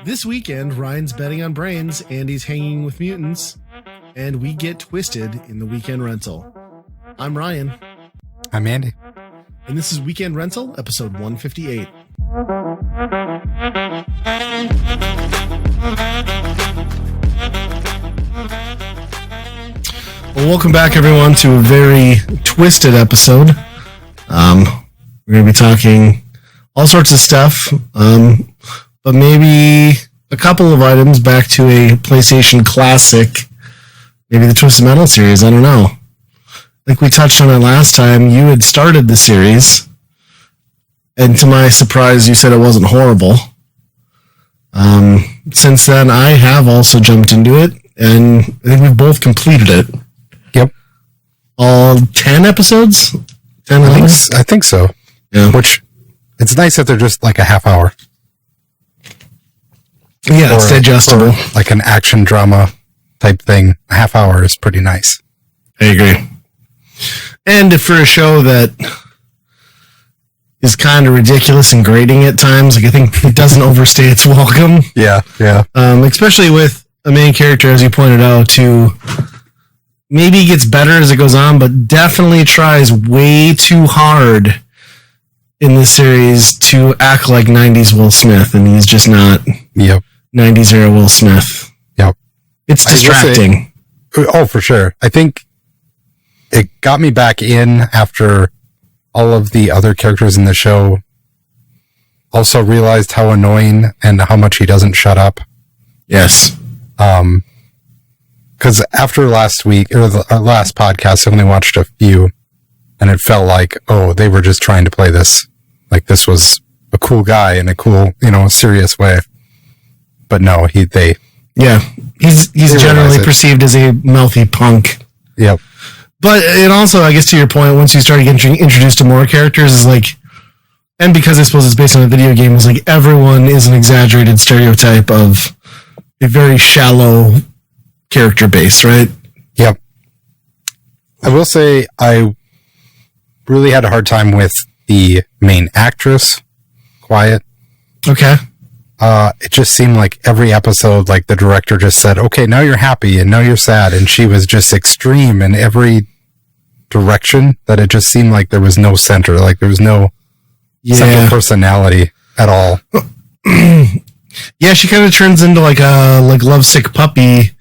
This weekend, Ryan's betting on brains, Andy's hanging with mutants, and we get twisted in the weekend rental. I'm Ryan. I'm Andy. And this is Weekend Rental, episode 158. Well, welcome back, everyone, to a very twisted episode. We're going to be talking all sorts of stuff, but maybe a couple of items back to a PlayStation classic, maybe the Twisted Metal series, I don't know. I think we touched on it last time. You had started the series, and to my surprise, you said it wasn't horrible. Since then, I have also jumped into it, and I think we've both completed it. Yep. All 10 episodes? 10 I think so. Yeah. Which, it's nice that they're just like a half hour. Yeah, it's digestible. Like an action drama type thing. A half hour is pretty nice. I agree. And for a show that is kind of ridiculous and grating at times, like I think it doesn't overstay its welcome. Yeah. Especially with a main character, as you pointed out, who maybe gets better as it goes on, but definitely tries way too hard in this series to act like 90s Will Smith, and he's just not 90s era Will Smith. Yep. It's distracting. Oh, for sure. I think it got me back in after all of the other characters in the show also realized how annoying and how much he doesn't shut up. Yes. Because after last week, or our last podcast, I only watched a few, and it felt like, oh, they were just trying to play this. Like this was a cool guy in a cool, serious way. But no, he's generally perceived as a mouthy punk. Yep. But it also, I guess to your point, once you start getting introduced to more characters, is like, and because I suppose it's based on a video game, is like everyone is an exaggerated stereotype of a very shallow character base, right? Yep. I will say I really had a hard time with the main actress, Quiet. Okay. It just seemed like every episode, like the director just said, okay, now you're happy and now you're sad. And she was just extreme in every direction that it just seemed like there was no center. Like there was no central personality at all. Yeah, she kind of turns into like a lovesick puppy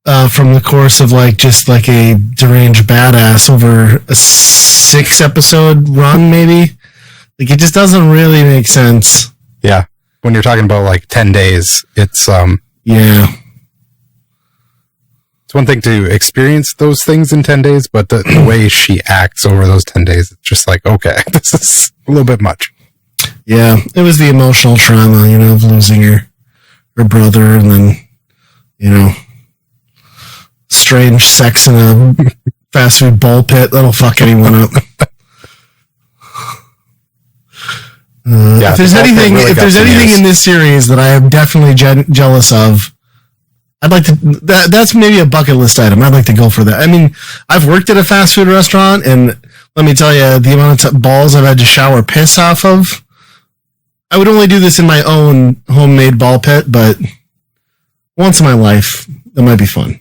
from the course of just a deranged badass over a 6-episode run, maybe. Like it just doesn't really make sense. Yeah. When you're talking about 10 days, it's yeah. It's one thing to experience those things in 10 days, but the way she acts over those 10 days, it's just like, okay, this is a little bit much. Yeah, it was the emotional trauma, of losing her brother, and then, strange sex in a fast food ball pit. That'll fuck anyone up. If there's anything in this series that I am definitely jealous of, I'd like to. That's maybe a bucket list item. I'd like to go for that. I mean, I've worked at a fast food restaurant, and let me tell you, the amount of balls I've had to shower piss off of. I would only do this in my own homemade ball pit, but once in my life, it might be fun.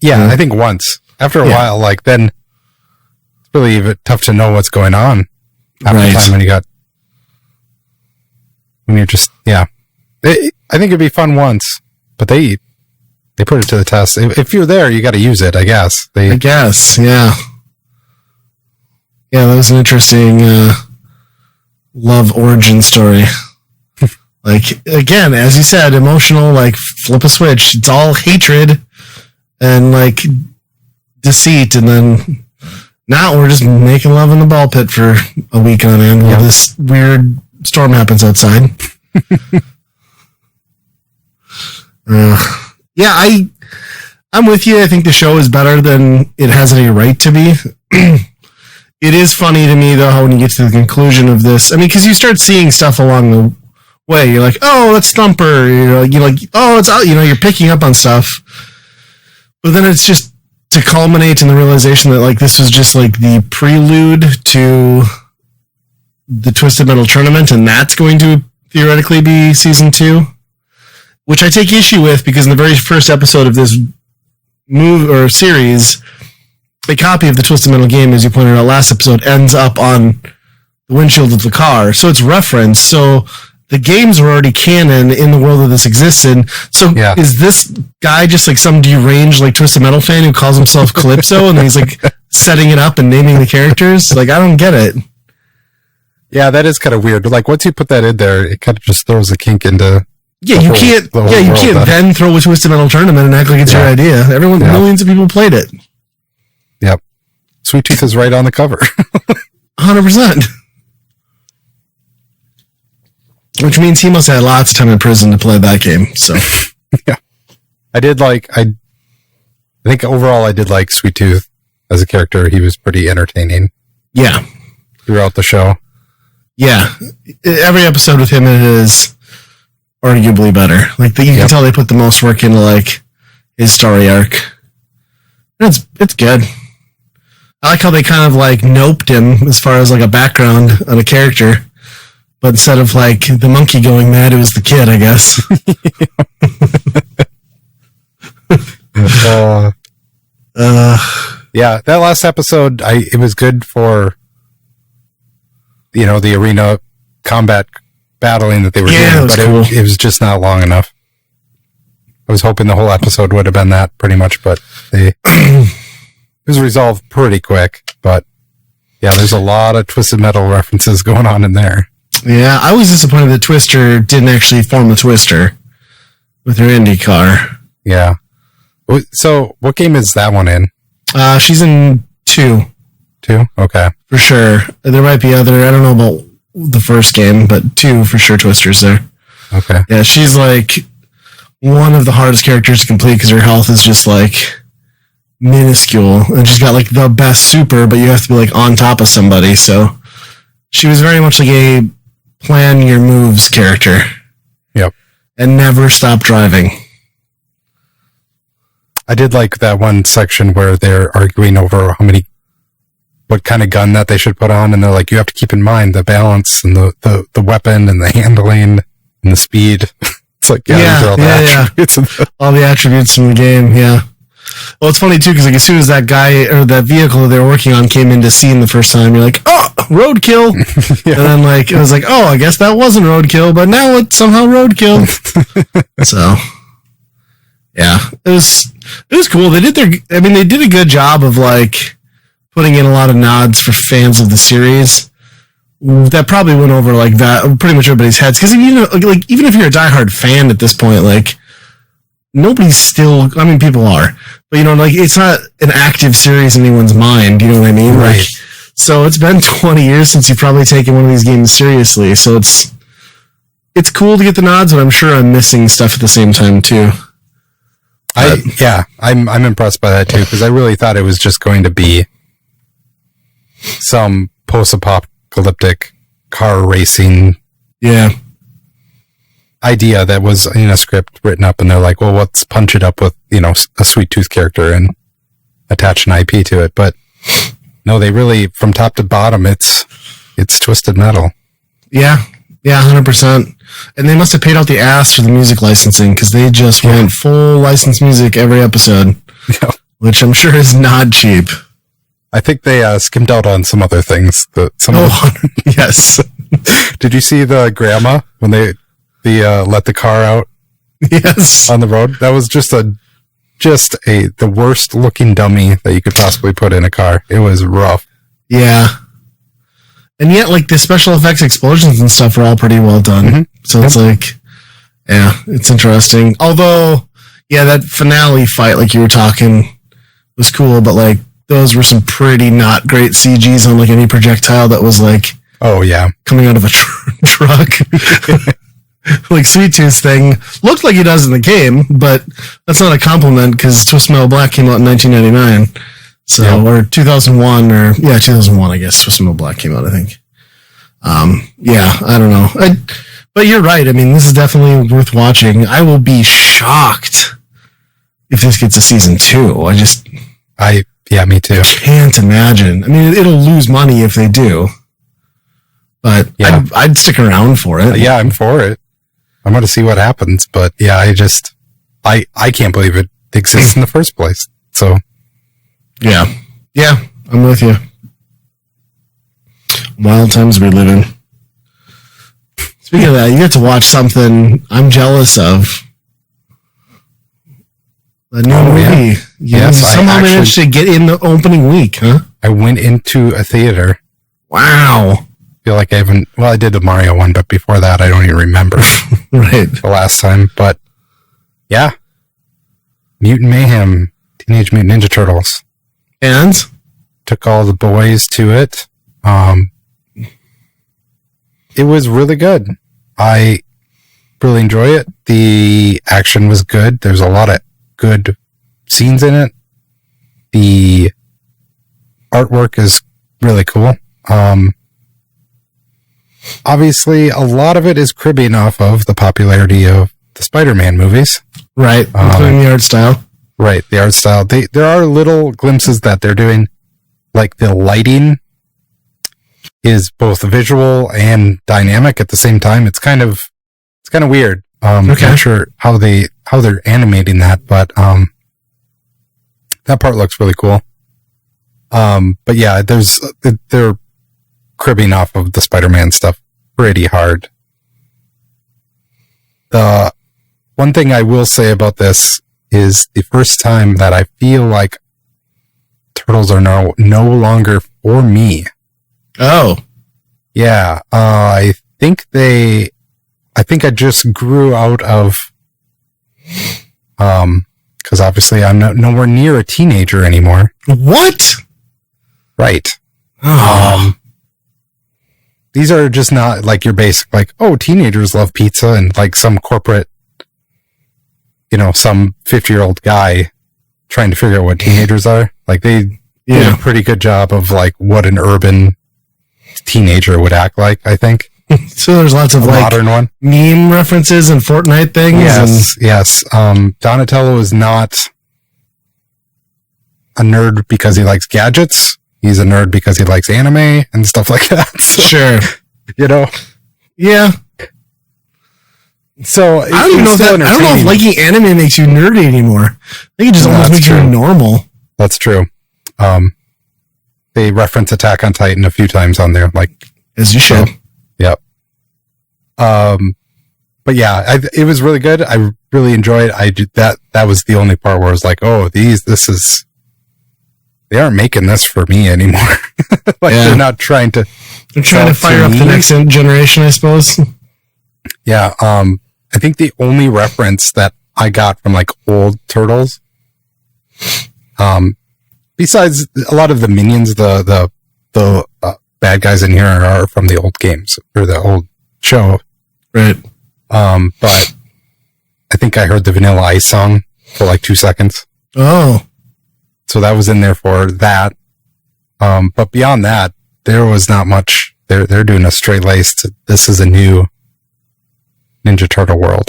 Yeah, I think once. After a while, then it's really tough to know what's going on. After the time when you're just, I think it'd be fun once, but they put it to the test. If you're there, you got to use it, I guess. I guess, yeah. Yeah, that was an interesting love origin story. Again, as you said, emotional, flip a switch. It's all hatred and deceit, and then now we're just making love in the ball pit for a week on end while this weird storm happens outside. I'm with you. I think the show is better than it has any right to be. It is funny to me, though, how when you get to the conclusion of this, I mean, because you start seeing stuff along the way. You're like, oh, that's Thumper. You're like, oh, it's out. You're picking up on stuff. But then it's just to culminate in the realization that this was just the prelude to the Twisted Metal tournament, and that's going to theoretically be season 2, which I take issue with because in the very first episode of this series, a copy of the Twisted Metal game, as you pointed out last episode, ends up on the windshield of the car. So it's referenced. So the games are already canon in the world that this exists in. So is this guy just like some deranged like Twisted Metal fan who calls himself Calypso and he's like setting it up and naming the characters? Like, I don't get it. Yeah, that is kind of weird. But like, once you put that in there, it kind of just throws a kink into. Yeah, you can't then throw a Twisted Metal tournament and act like it's your idea. Millions of people played it. Yep. Sweet Tooth is right on the cover. 100%. Which means he must have had lots of time in prison to play that game. So, yeah, I think overall I did like Sweet Tooth as a character. He was pretty entertaining. Yeah, throughout the show. Yeah, every episode with him is arguably better. Like you can tell they put the most work into like his story arc. It's good. I like how they kind of like noped him as far as like a background on a character. But instead of like the monkey going mad, it was the kid, I guess. Yeah, that last episode, it was good for, the arena combat battling that they were doing, but cool. It was just not long enough. I was hoping the whole episode would have been that pretty much, but it was resolved pretty quick. But yeah, there's a lot of Twisted Metal references going on in there. Yeah, I was disappointed that Twister didn't actually form a Twister with her IndyCar. Yeah. So, what game is that one in? She's in 2. 2? Okay. For sure. There might be other, I don't know about the first game, but 2 for sure Twister's there. Okay. Yeah, she's like one of the hardest characters to complete because her health is just like minuscule. And she's got like the best super, but you have to be like on top of somebody, so she was very much like a plan your moves character. Yep. And never stop driving. I did like that one section where they're arguing over what kind of gun that they should put on, and they're like, you have to keep in mind the balance and the weapon and the handling and the speed. It's like, all the attributes in the game, yeah. Well, it's funny too, because like as soon as that guy or that vehicle they were working on came into scene the first time, you're like, oh, roadkill. Yeah. And then like it was like, oh, I guess that wasn't roadkill, but now it's somehow roadkill. So yeah, it was cool. They did a good job of like putting in a lot of nods for fans of the series. That probably went over like that pretty much everybody's heads, because like even if you're a diehard fan at this point, like nobody's still, I mean, people are, but like it's not an active series in anyone's mind, you know what I mean? Right. Like, so it's been 20 years since you've probably taken one of these games seriously, so it's cool to get the nods, but I'm sure I'm missing stuff at the same time too. I'm impressed by that too, because I really thought it was just going to be some post-apocalyptic car racing idea that was in a script written up, and they're like, well, let's punch it up with a Sweet Tooth character and attach an IP to it. But no, they really, from top to bottom, it's Twisted Metal. Yeah 100%. And they must have paid out the ass for the music licensing, because they just went full licensed music every episode, which I'm sure is not cheap. I think they skimmed out on some other things. Yes. Did you see the grandma when they let the car out? Yes. On the road? That was just the worst looking dummy that you could possibly put in a car. It was rough. Yeah. And yet, like, the special effects explosions and stuff are all pretty well done. Mm-hmm. So it's like, it's interesting. Although, that finale fight, like you were talking, was cool, but like, those were some pretty not great CGs on like any projectile that was like, coming out of a truck. Like Sweet Tooth's thing looked like he does in the game, but that's not a compliment, because Twisted Metal Black came out in 1999. So, or 2001, 2001, I guess. Twisted Metal Black came out, I think. I don't know. But you're right. I mean, this is definitely worth watching. I will be shocked if this gets a season 2. Me too. I can't imagine. I mean, it'll lose money if they do. but Yeah. I'd stick around for it. Yeah, I'm for it. I'm going to see what happens, but yeah, I can't believe it exists in the first place. So, Yeah, I'm with you. Wild times we live in. Speaking of that, you get to watch something I'm jealous of. A new movie. Yeah. Yes, I somehow actually- managed to get in the opening week, huh? I went into a theater. Wow. Feel like I did the Mario one, but before that, I don't even remember Right. the last time. But yeah, Mutant Mayhem, Teenage Mutant Ninja Turtles. And? Took all the boys to it. It was really good. I really enjoy it. The action was good. There's a lot of good scenes in it. The artwork is really cool. Obviously, a lot of it is cribbing off of the popularity of the Spider-Man movies. Right, including the art style. Right, the art style. There are little glimpses that they're doing, like the lighting is both visual and dynamic at the same time. It's kind of weird. Okay. Not sure how they're animating that, but that part looks really cool. But yeah, they're cribbing off of the Spider-Man stuff pretty hard. The one thing I will say about this is the first time that I feel like Turtles are no longer for me. Oh. Yeah, I think I just grew out of, because obviously I'm nowhere near a teenager anymore. What? Right. Oh. These are just not like your basic, like, oh, teenagers love pizza and like some corporate, some 50-year-old guy trying to figure out what teenagers are. Like they did a pretty good job of like what an urban teenager would act like, I think. So there's lots of like modern one. meme references and Fortnite things. Yes. Donatello is not a nerd because he likes gadgets. He's a nerd because he likes anime and stuff like that. So, Sure. Yeah. So I don't even know I don't know if liking anime makes you nerdy anymore. I think it just almost makes you normal. That's true. They reference Attack on Titan a few times on there, like as you should. Yep. But yeah, it was really good. I really enjoyed it. That was the only part where I was like, oh, they aren't making this for me anymore. They're not trying to. They're trying to fire up the next generation, I suppose. Yeah. I think the only reference that I got from like old Turtles, besides a lot of the minions, the bad guys in here are from the old games or the old show. Right. But I think I heard the Vanilla Ice song for like 2 seconds. Oh. So that was in there for that. But beyond that, there was not much. They're doing a straight laced. This is a new Ninja Turtle world,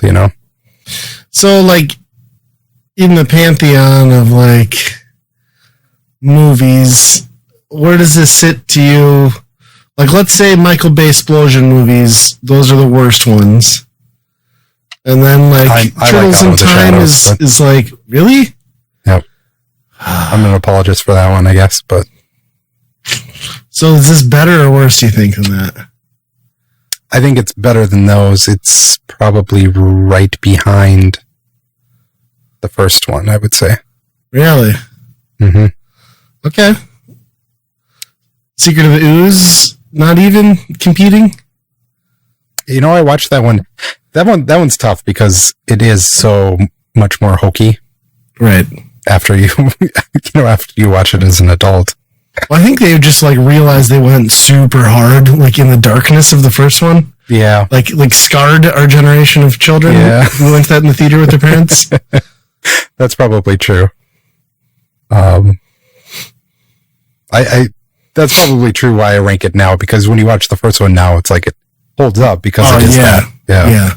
So like in the pantheon of like movies, where does this sit to you? Like, let's say Michael Bay explosion movies; those are the worst ones. And then like Turtles in Time is like, really? Yep. I'm an apologist for that one, I guess, but. So is this better or worse, do you think, than that? I think it's better than those. It's probably right behind the first one, I would say. Really? Mm-hmm. Okay. Secret of the Ooze, not even competing? I watched that one. That one's tough because it is so much more hokey. Right. After you, after you watch it as an adult. Well, I think they just like realized they went super hard, like in the darkness of the first one. Yeah. Like scarred our generation of children who went to that in the theater with their parents. That's probably true. That's probably true why I rank it now, because when you watch the first one now, it's like it holds up because it is that. Yeah.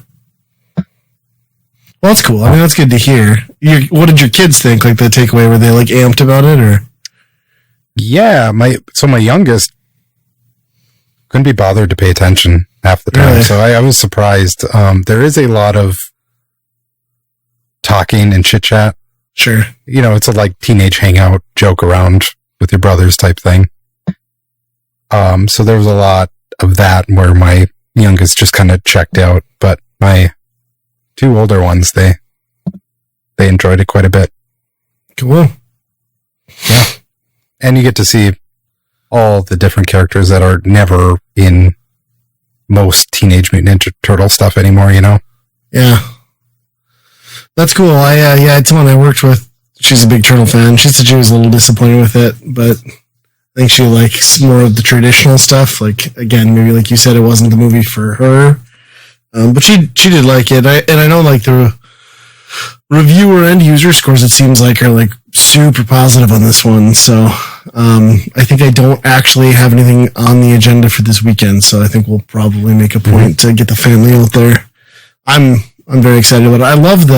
Well, that's cool. I mean, that's good to hear. What did your kids think? Like the takeaway, were they like amped about it, or? Yeah, my youngest couldn't be bothered to pay attention half the time. Really? So I was surprised. There is a lot of talking and chit chat. Sure. You know, it's a like teenage hangout, joke around with your brothers type thing. So there was a lot of that where my youngest just kind of checked out, but my two older ones, they enjoyed it quite a bit. Cool. Yeah. And you get to see all the different characters that are never in most Teenage Mutant Ninja Turtle stuff anymore, you know? Yeah. That's cool. It's someone I worked with. She's a big Turtle fan. She said she was a little disappointed with it, but I think she likes more of the traditional stuff. Like, again, maybe like you said, it wasn't the movie for her. But she did like it. I know like the reviewer and user scores, it seems like, are like super positive on this one. So I think I don't actually have anything on the agenda for this weekend. So I think we'll probably make a point to get the family out there. I'm very excited about it. I love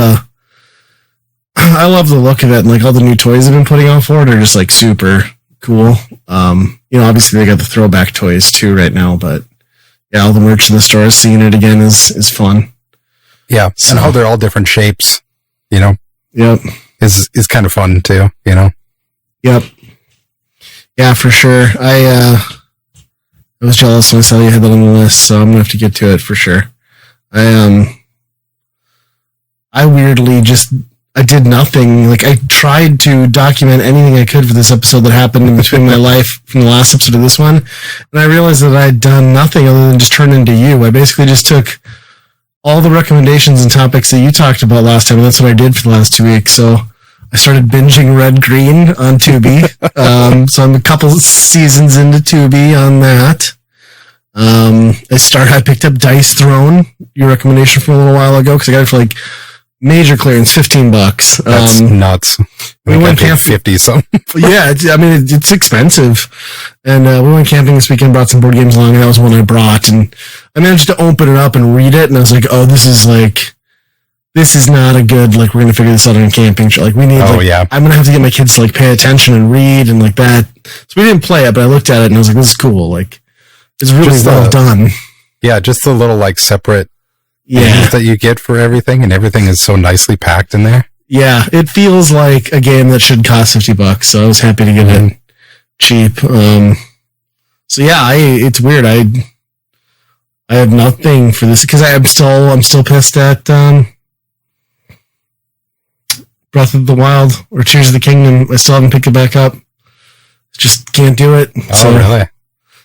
the look of it, and like all the new toys they've been putting out for it are just like super cool. Obviously they got the throwback toys too right now, but yeah, all the merch in the store, seeing it again is fun. Yeah, so. And how they're all different shapes, you know. Yep, is kind of fun too, you know. Yep. Yeah, for sure. I was jealous when I saw you had that on the list, so I'm gonna have to get to it for sure. I weirdly I did nothing. Like, I tried to document anything I could for this episode that happened in between my life from the last episode to this one, and I realized that I had done nothing other than just turn into you. I basically just took all the recommendations and topics that you talked about last time, and that's what I did for the last 2 weeks. So I started binging Red Green on Tubi. So I'm a couple seasons into Tubi on that. I picked up Dice Throne, your recommendation from a little while ago, because I got it for like major clearance, $15. That's nuts. We went camping. 50 something. Yeah, it's expensive. And we went camping this weekend, brought some board games along, and that was one I brought. And I managed to open it up and read it, and I was like, oh, this is not a good, like, we're going to figure this out on camping show. Like, we need, I'm going to have to get my kids to, like, pay attention and read and, like, that. So we didn't play it, but I looked at it, and I was like, this is cool. Like, it's really well done. Yeah, just the little, like, separate things that you get for everything, and everything is so nicely packed in there. Yeah, it feels like a game that should cost $50, so I was happy to get it cheap. So yeah, it's weird. I have nothing for this because I'm still pissed at Breath of the Wild or Tears of the Kingdom. I still haven't picked it back up. Just can't do it. Really?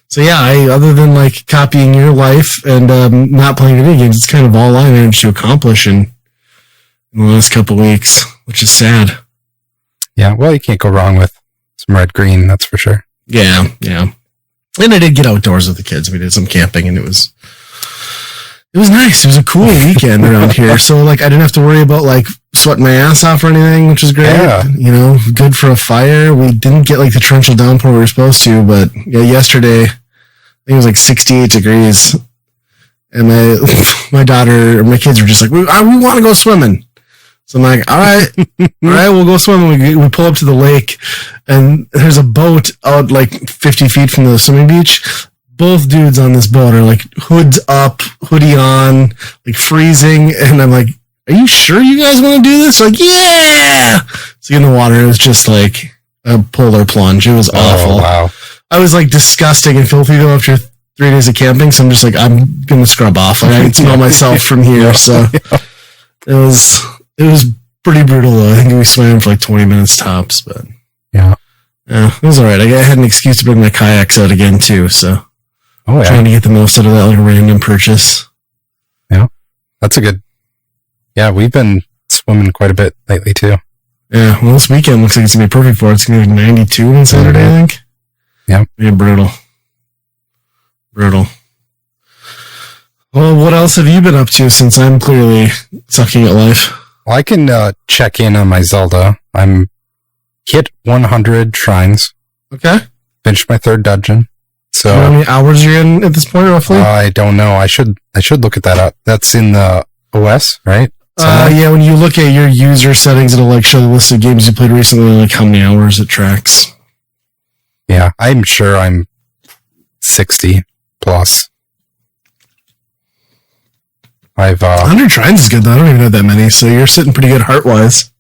So yeah, other than like copying your life and not playing video games, it's kind of all I managed to accomplish in the last couple of weeks, which is sad. Yeah, well, you can't go wrong with some Red Green, that's for sure. Yeah. And I did get outdoors with the kids. We did some camping, and it was nice. It was a cool weekend around here. So like I didn't have to worry about like sweating my ass off or anything, which was great. Yeah. You know, good for a fire. We didn't get like the torrential downpour we were supposed to, but yeah, yesterday I think it was like 68 degrees, and my kids were just like, we want to go swimming. So I'm like, all right, we'll go swimming. We pull up to the lake, and there's a boat out like 50 feet from the swimming beach. Both dudes on this boat are like hoods up, hoodie on, like freezing. And I'm like, are you sure you guys want to do this? Like, yeah. So in the water, it was just like a polar plunge. It was awful. Oh, wow. I was like disgusting and filthy though after 3 days of camping. So I'm just like, I'm going to scrub off. Like, I can smell myself from here. So it was pretty brutal though. I think we swam for like 20 minutes tops, but yeah, it was all right. I had an excuse to bring my kayaks out again too. So trying to get the most out of that like random purchase. Yeah, that's a good. Yeah, we've been swimming quite a bit lately too. Yeah, well, this weekend looks like it's gonna be perfect for it. It's gonna be like 92 on Saturday, I think. Yeah, brutal. Well, what else have you been up to since I'm clearly sucking at life? Well, I can check in on my Zelda. I'm hit 100 shrines. Okay. Finished my 3rd dungeon. So how many hours you're in at this point, roughly? I don't know. I should look at that up. That's in the OS, right? Yeah, when you look at your user settings, it'll like show the list of games you played recently and like how many hours it tracks. Yeah, I'm sure I'm 60. plus. I've 100 shrines is good though. I don't even have that many, so you're sitting pretty good heart wise.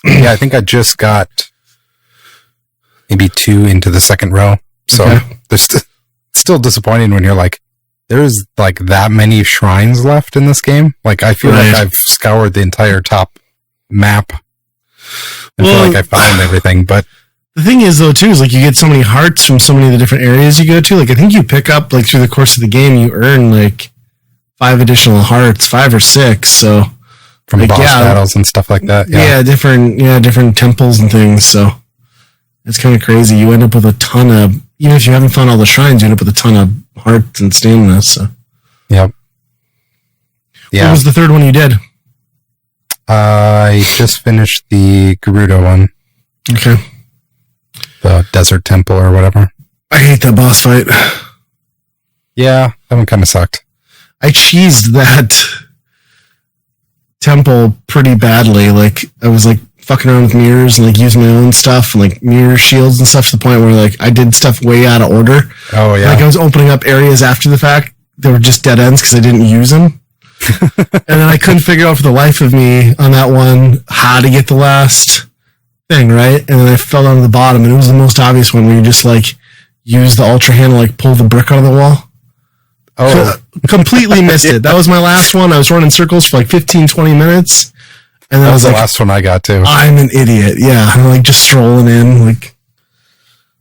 yeah, I think I just got maybe 2 into the second row. So there's still disappointing when you're like, there's like that many shrines left in this game. Like I feel like I've scoured the entire top map. I feel like I found everything, but the thing is though too is like you get so many hearts from so many of the different areas you go to. Like I think you pick up like through the course of the game, you earn like 5 additional hearts, 5 or 6. So from like, boss battles and stuff like that. Yeah, different temples and things. So it's kind of crazy. You end up with a ton of, even if you haven't found all the shrines, you end up with a ton of hearts and stamina. So yep. Yeah. What was the third one you did? I just finished the Gerudo one. Okay. The Desert Temple or whatever. I hate that boss fight. Yeah, that one kind of sucked. I cheesed that temple pretty badly. Like, I was like fucking around with mirrors and like using my own stuff and like mirror shields and stuff to the point where like I did stuff way out of order. Oh, yeah. Like I was opening up areas after the fact that were just dead ends because I didn't use them. And then I couldn't figure out for the life of me on that one how to get the last thing, right? And then I fell down to the bottom, and it was the most obvious one where you just like use the ultra hand to like pull the brick out of the wall. Oh, completely missed it. That was my last one. I was running circles for like 15, 20 minutes. And then that was the like, last one I got too. I'm an idiot. Yeah. I'm like just strolling in like,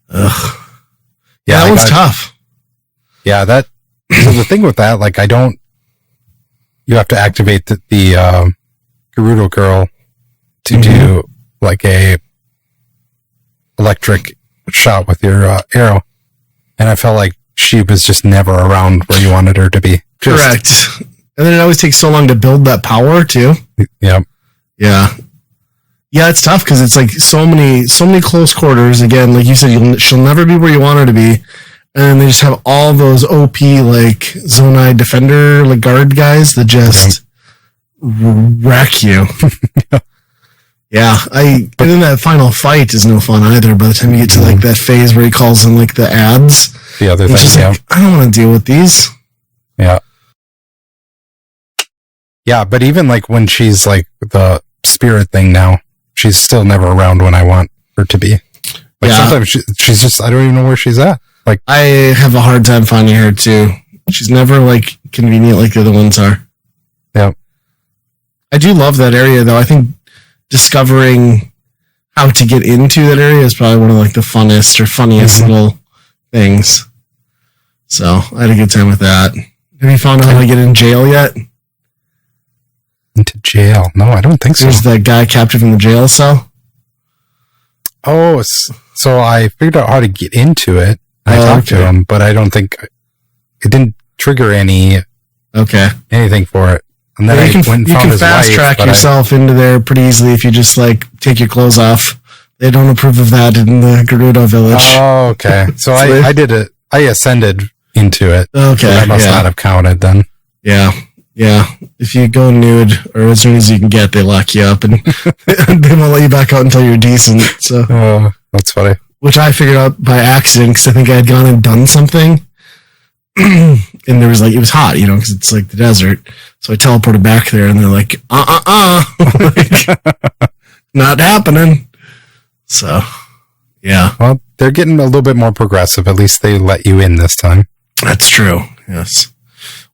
ugh. Yeah, that one's tough. Yeah, so the thing with that, like you have to activate the Gerudo girl to do like a electric shot with your arrow. And I felt like she was just never around where you wanted her to be. Correct. And then it always takes so long to build that power too. Yeah. Yeah. Yeah, it's tough because it's like so many close quarters. Again, like you said, she'll never be where you want her to be. And they just have all those OP like Zonai defender like guard guys that just wreck you. Yeah, and then that final fight is no fun either. By the time you get to like that phase where he calls in like the ads, the other thing, just like, I don't want to deal with these. Yeah, yeah, but even like when she's like the spirit thing now, she's still never around when I want her to be. Like sometimes she's just, I don't even know where she's at. Like I have a hard time finding her too. She's never like convenient like the other ones are. Yeah, I do love that area though. I think discovering how to get into that area is probably one of like the funnest or funniest little things. So I had a good time with that. Have you found out how to get in jail yet? Into jail? No, I don't think so. There's that guy captured in the jail cell. Oh, so I figured out how to get into it. I talked to him, but I don't think it didn't trigger anything for it. And then you can fast track yourself into there pretty easily if you just like take your clothes off. They don't approve of that in the Gerudo village. Oh, okay. So I did it. I ascended into it. Okay. So that must not have counted then. Yeah. Yeah. If you go nude or as soon as you can get, they lock you up and they won't let you back out until you're decent. So, that's funny. Which I figured out by accident because I think I had gone and done something. And there was like, it was hot, because it's like the desert. So I teleported back there and they're like, like, not happening. So, yeah. Well, they're getting a little bit more progressive. At least they let you in this time. That's true. Yes.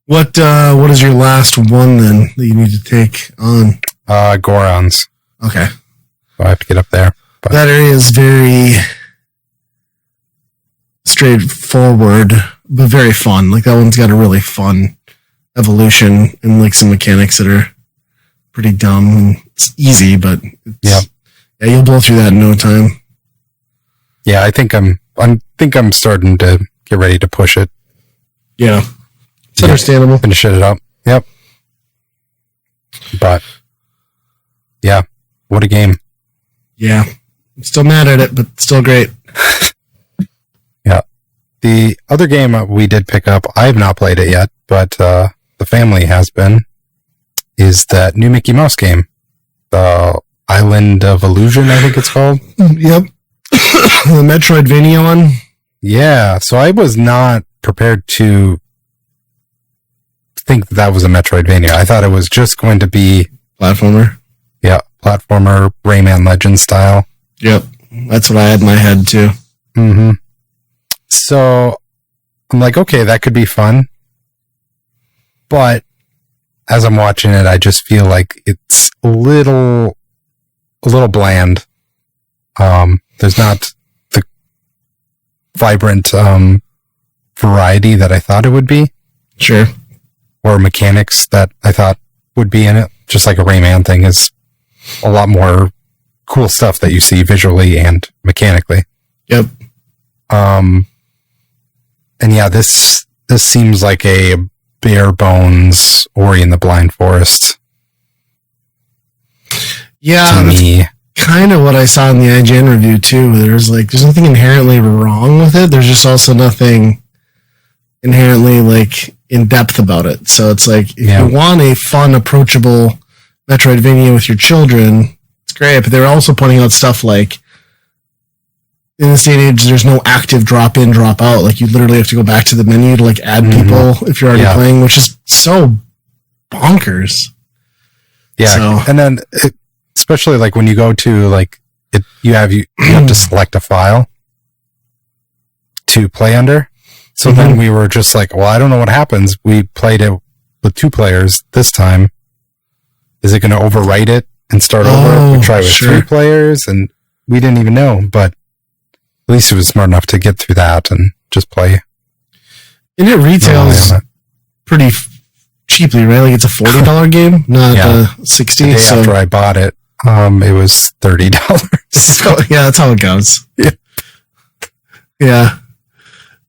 What is your last one then that you need to take on? Gorons. Okay. So I have to get up there. But that area is very straightforward, but very fun. Like that one's got a really fun evolution and like some mechanics that are pretty dumb and it's easy, but yeah, you'll blow through that in no time. Yeah, I think I'm starting to get ready to push it. Yeah. It's understandable. Finish it up. Yep. But yeah, what a game. Yeah. I'm still mad at it, but still great. Yeah. The other game we did pick up, I have not played it yet, but the family has been, is that new Mickey Mouse game. The Island of Illusion, I think it's called. Yep. The Metroidvania one. Yeah. So I was not prepared to think that was a Metroidvania. I thought it was just going to be Platformer. Yeah, platformer, Rayman Legends style. Yep, that's what I had in my head too. Mm-hmm. So I'm like, okay, that could be fun. But as I'm watching it, I just feel like it's a little bland. There's not the vibrant variety that I thought it would be. Sure. Or mechanics that I thought would be in it. Just like a Rayman thing is a lot more cool stuff that you see visually and mechanically. Yep. And yeah, this seems like a bare bones Ori and the Blind Forest. Yeah, to me. Kind of what I saw in the IGN review too. There's nothing inherently wrong with it. There's just also nothing inherently like in depth about it. So it's like if you want a fun, approachable Metroidvania with your children, it's great. But they're also pointing out stuff like in this day and age, there's no active drop in, drop out. Like you literally have to go back to the menu to like add people if you're already playing, which is so bonkers. Yeah, so. And then especially like when you go to like it, you have to select a file to play under. So then we were just like, well, I don't know what happens. We played it with 2 players this time. Is it going to overwrite it and start over? We try with 3 players, and we didn't even know. But at least it was smart enough to get through that and just play. And it retails pretty cheaply, right? Like it's a $40 game, not $60. The day after I bought it, it was $30. So, yeah, that's how it goes. Yeah. Yeah.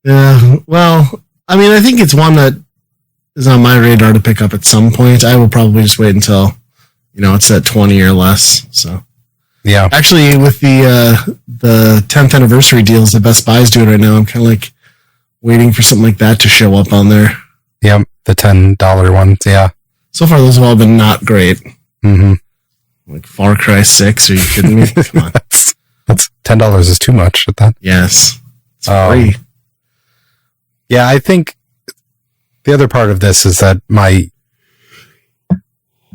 Yeah. Well, I mean, I think it's one that is on my radar to pick up at some point. I will probably just wait until, it's at 20 or less. So, yeah. Actually, with the 10th anniversary deals that Best Buy's doing right now, I'm kind of like waiting for something like that to show up on there. Yeah, the $10 ones. Yeah. So far, those have all been not great. Mm-hmm. Like Far Cry 6. Are you kidding me? Come on. That's $10 is too much at that. Yes. It's free. Yeah, I think the other part of this is that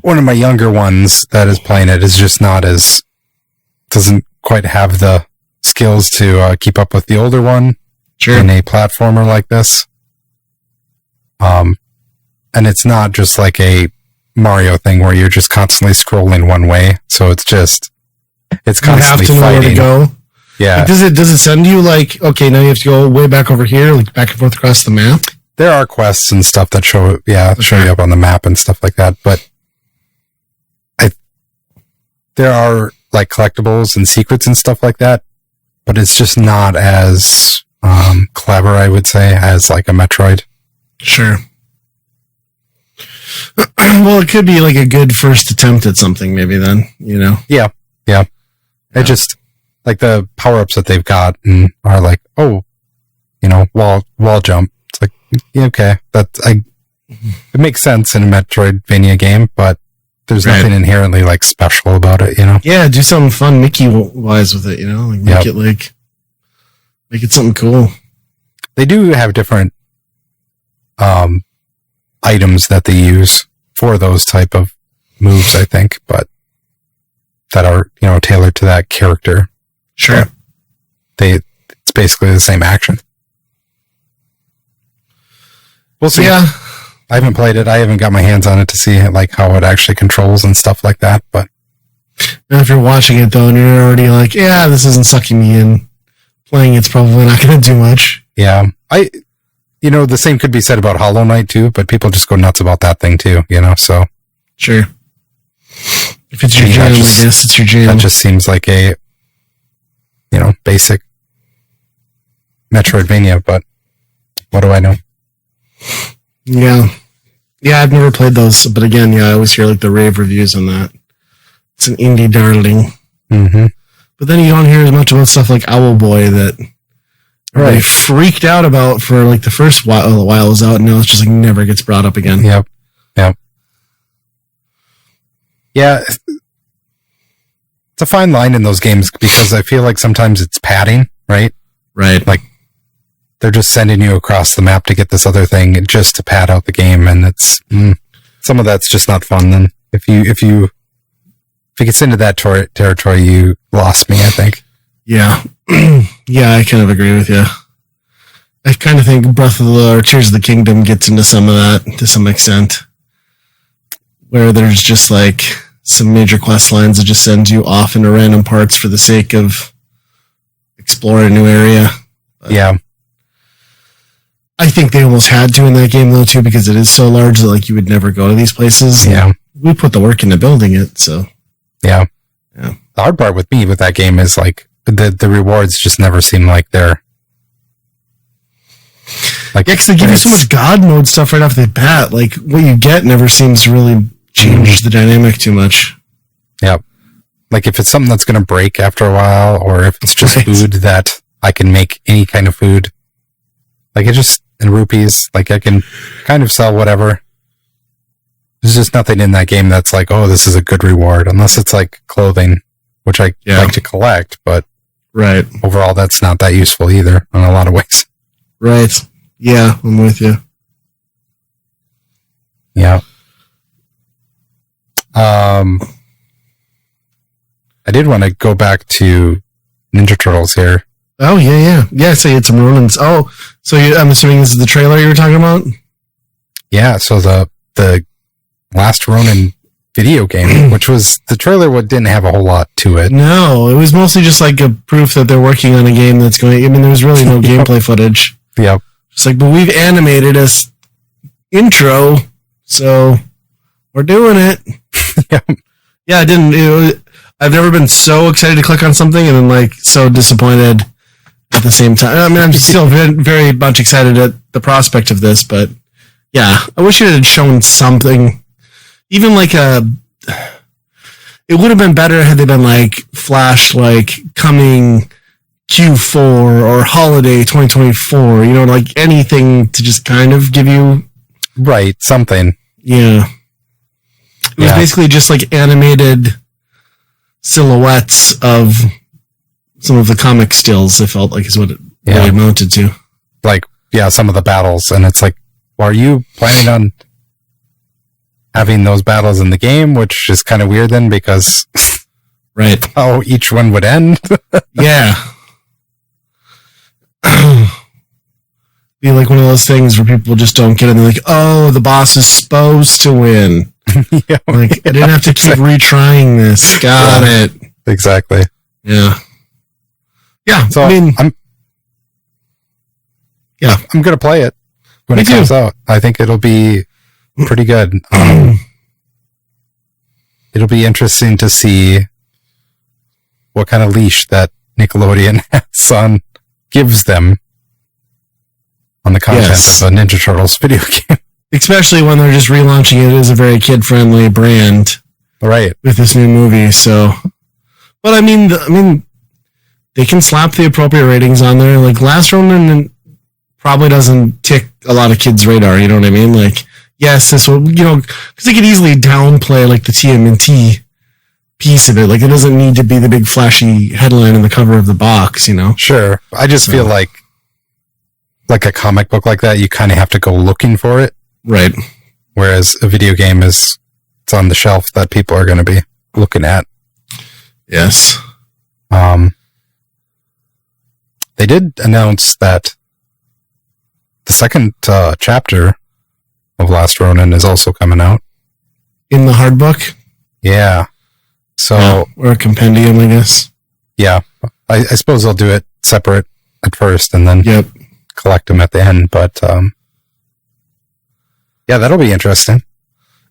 one of my younger ones that is playing it is just doesn't quite have the skills to keep up with the older one in a platformer like this. And it's not just like a Mario thing where you're just constantly scrolling one way. So it's constantly you have to know fighting. Where to go. Yeah. Like, does it send you like, okay, now you have to go way back over here, like back and forth across the map? There are quests and stuff that show you up on the map and stuff like that. But there are like collectibles and secrets and stuff like that. But it's just not as clever, I would say, as like a Metroid. Sure. Well, it could be like a good first attempt at something, maybe then, Yeah. It just like the power-ups that they've got are like, wall jump. It's like, yeah, okay, it makes sense in a Metroidvania game, but there's nothing inherently like special about it, Yeah, do something fun Mickey-wise with it, like make it something cool. They do have different items that they use for those type of moves, I think, but that are, tailored to that character. Sure. It's basically the same action. We'll see. Yeah. I haven't played it. I haven't got my hands on it to see like how it actually controls and stuff like that, but now if you're watching it though and you're already like, yeah, this isn't sucking me in, playing it's probably not going to do much. Yeah. The same could be said about Hollow Knight too, but people just go nuts about that thing too, so. Sure. If it's your jam, I guess it's your jam. That just seems like a, basic Metroidvania, but what do I know? Yeah. Yeah, I've never played those, but again, I always hear like the rave reviews on that. It's an indie darling. Mm-hmm. But then you don't hear as much about stuff like Owlboy that they freaked out about for like the first while it was out, and now it's just like never gets brought up again. Yep. Yeah. It's a fine line in those games because I feel like sometimes it's padding, right? Right. Like they're just sending you across the map to get this other thing just to pad out the game, and it's some of that's just not fun. Then if it gets into that territory, you lost me, I think. Yeah. Yeah, I kind of agree with you. I kind of think Breath of the or Tears of the Kingdom gets into some of that to some extent, where there's just like some major quest lines that just send you off into random parts for the sake of exploring a new area. But Yeah. I think they almost had to in that game though too, because it is so large that like you would never go to these places. Yeah. We put the work into building it, so Yeah. yeah. The hard part with me with that game is like the rewards just never seem like they're like, Yeah, because they give you so much God mode stuff right off the bat. Like what you get never seems to really change the dynamic too much. Yeah. Like if it's something that's going to break after a while, or if it's just Right. food that I can make any kind of food, like it just, in rupees, like I can kind of sell whatever. There's just nothing in that game that's like, oh, this is a good reward, unless it's like clothing, which I like to collect, but Right. overall that's not that useful either in a lot of ways. Right. Yeah, I'm with you. Yeah. I did want to go back to Ninja Turtles here. Oh, yeah. Yeah, so you had some Ronins. Oh, so I'm assuming this is the trailer you were talking about? Yeah, so the last Ronin video game, which was the trailer, didn't have a whole lot to it. No, it was mostly just like a proof that they're working on a game that's going. I mean, there was really no gameplay footage. Yep. It's like, but we've animated a intro, so we're doing it. Yeah, I didn't. I've never been so excited to click on something and then like so disappointed at the same time. I mean, I'm still very, very much excited at the prospect of this, but yeah, I wish it had shown something. Even like it would have been better had they been like flash, like coming Q4 or holiday 2024, you know, like anything to just kind of give you something. Yeah. It was basically just like animated silhouettes of some of the comic stills, I felt like is what it really amounted to. Like, some of the battles, and it's like, well, are you planning on having those battles in the game, which is kind of weird then, because right, how each one would end. Yeah. Be like one of those things where people just don't get it. And they're like, oh, the boss is supposed to win. Like, I didn't have to keep retrying this. Got it. Exactly. Yeah. Yeah. So I mean, I'm going to play it when it comes out. I think it'll be pretty good. It'll be interesting to see what kind of leash that Nickelodeon gives them on the content of a Ninja Turtles video game. Especially when they're just relaunching it as a very kid-friendly brand, right? With this new movie, so. But I mean, they can slap the appropriate ratings on there. Like Last Ronin probably doesn't tick a lot of kids' radar. You know what I mean? Like, yes, this will, you know, because they could easily downplay like the TMNT piece of it. Like, it doesn't need to be the big flashy headline on the cover of the box. You know? Sure. I just feel like a comic book like that, you kind of have to go looking for it. Right. Whereas a video game it's on the shelf that people are going to be looking at. Yes. They did announce that the second chapter of Last Ronin is also coming out. In the hard book? Yeah. So, or a compendium, I guess. Yeah. I suppose they'll do it separate at first and then collect them at the end. But, yeah, that'll be interesting.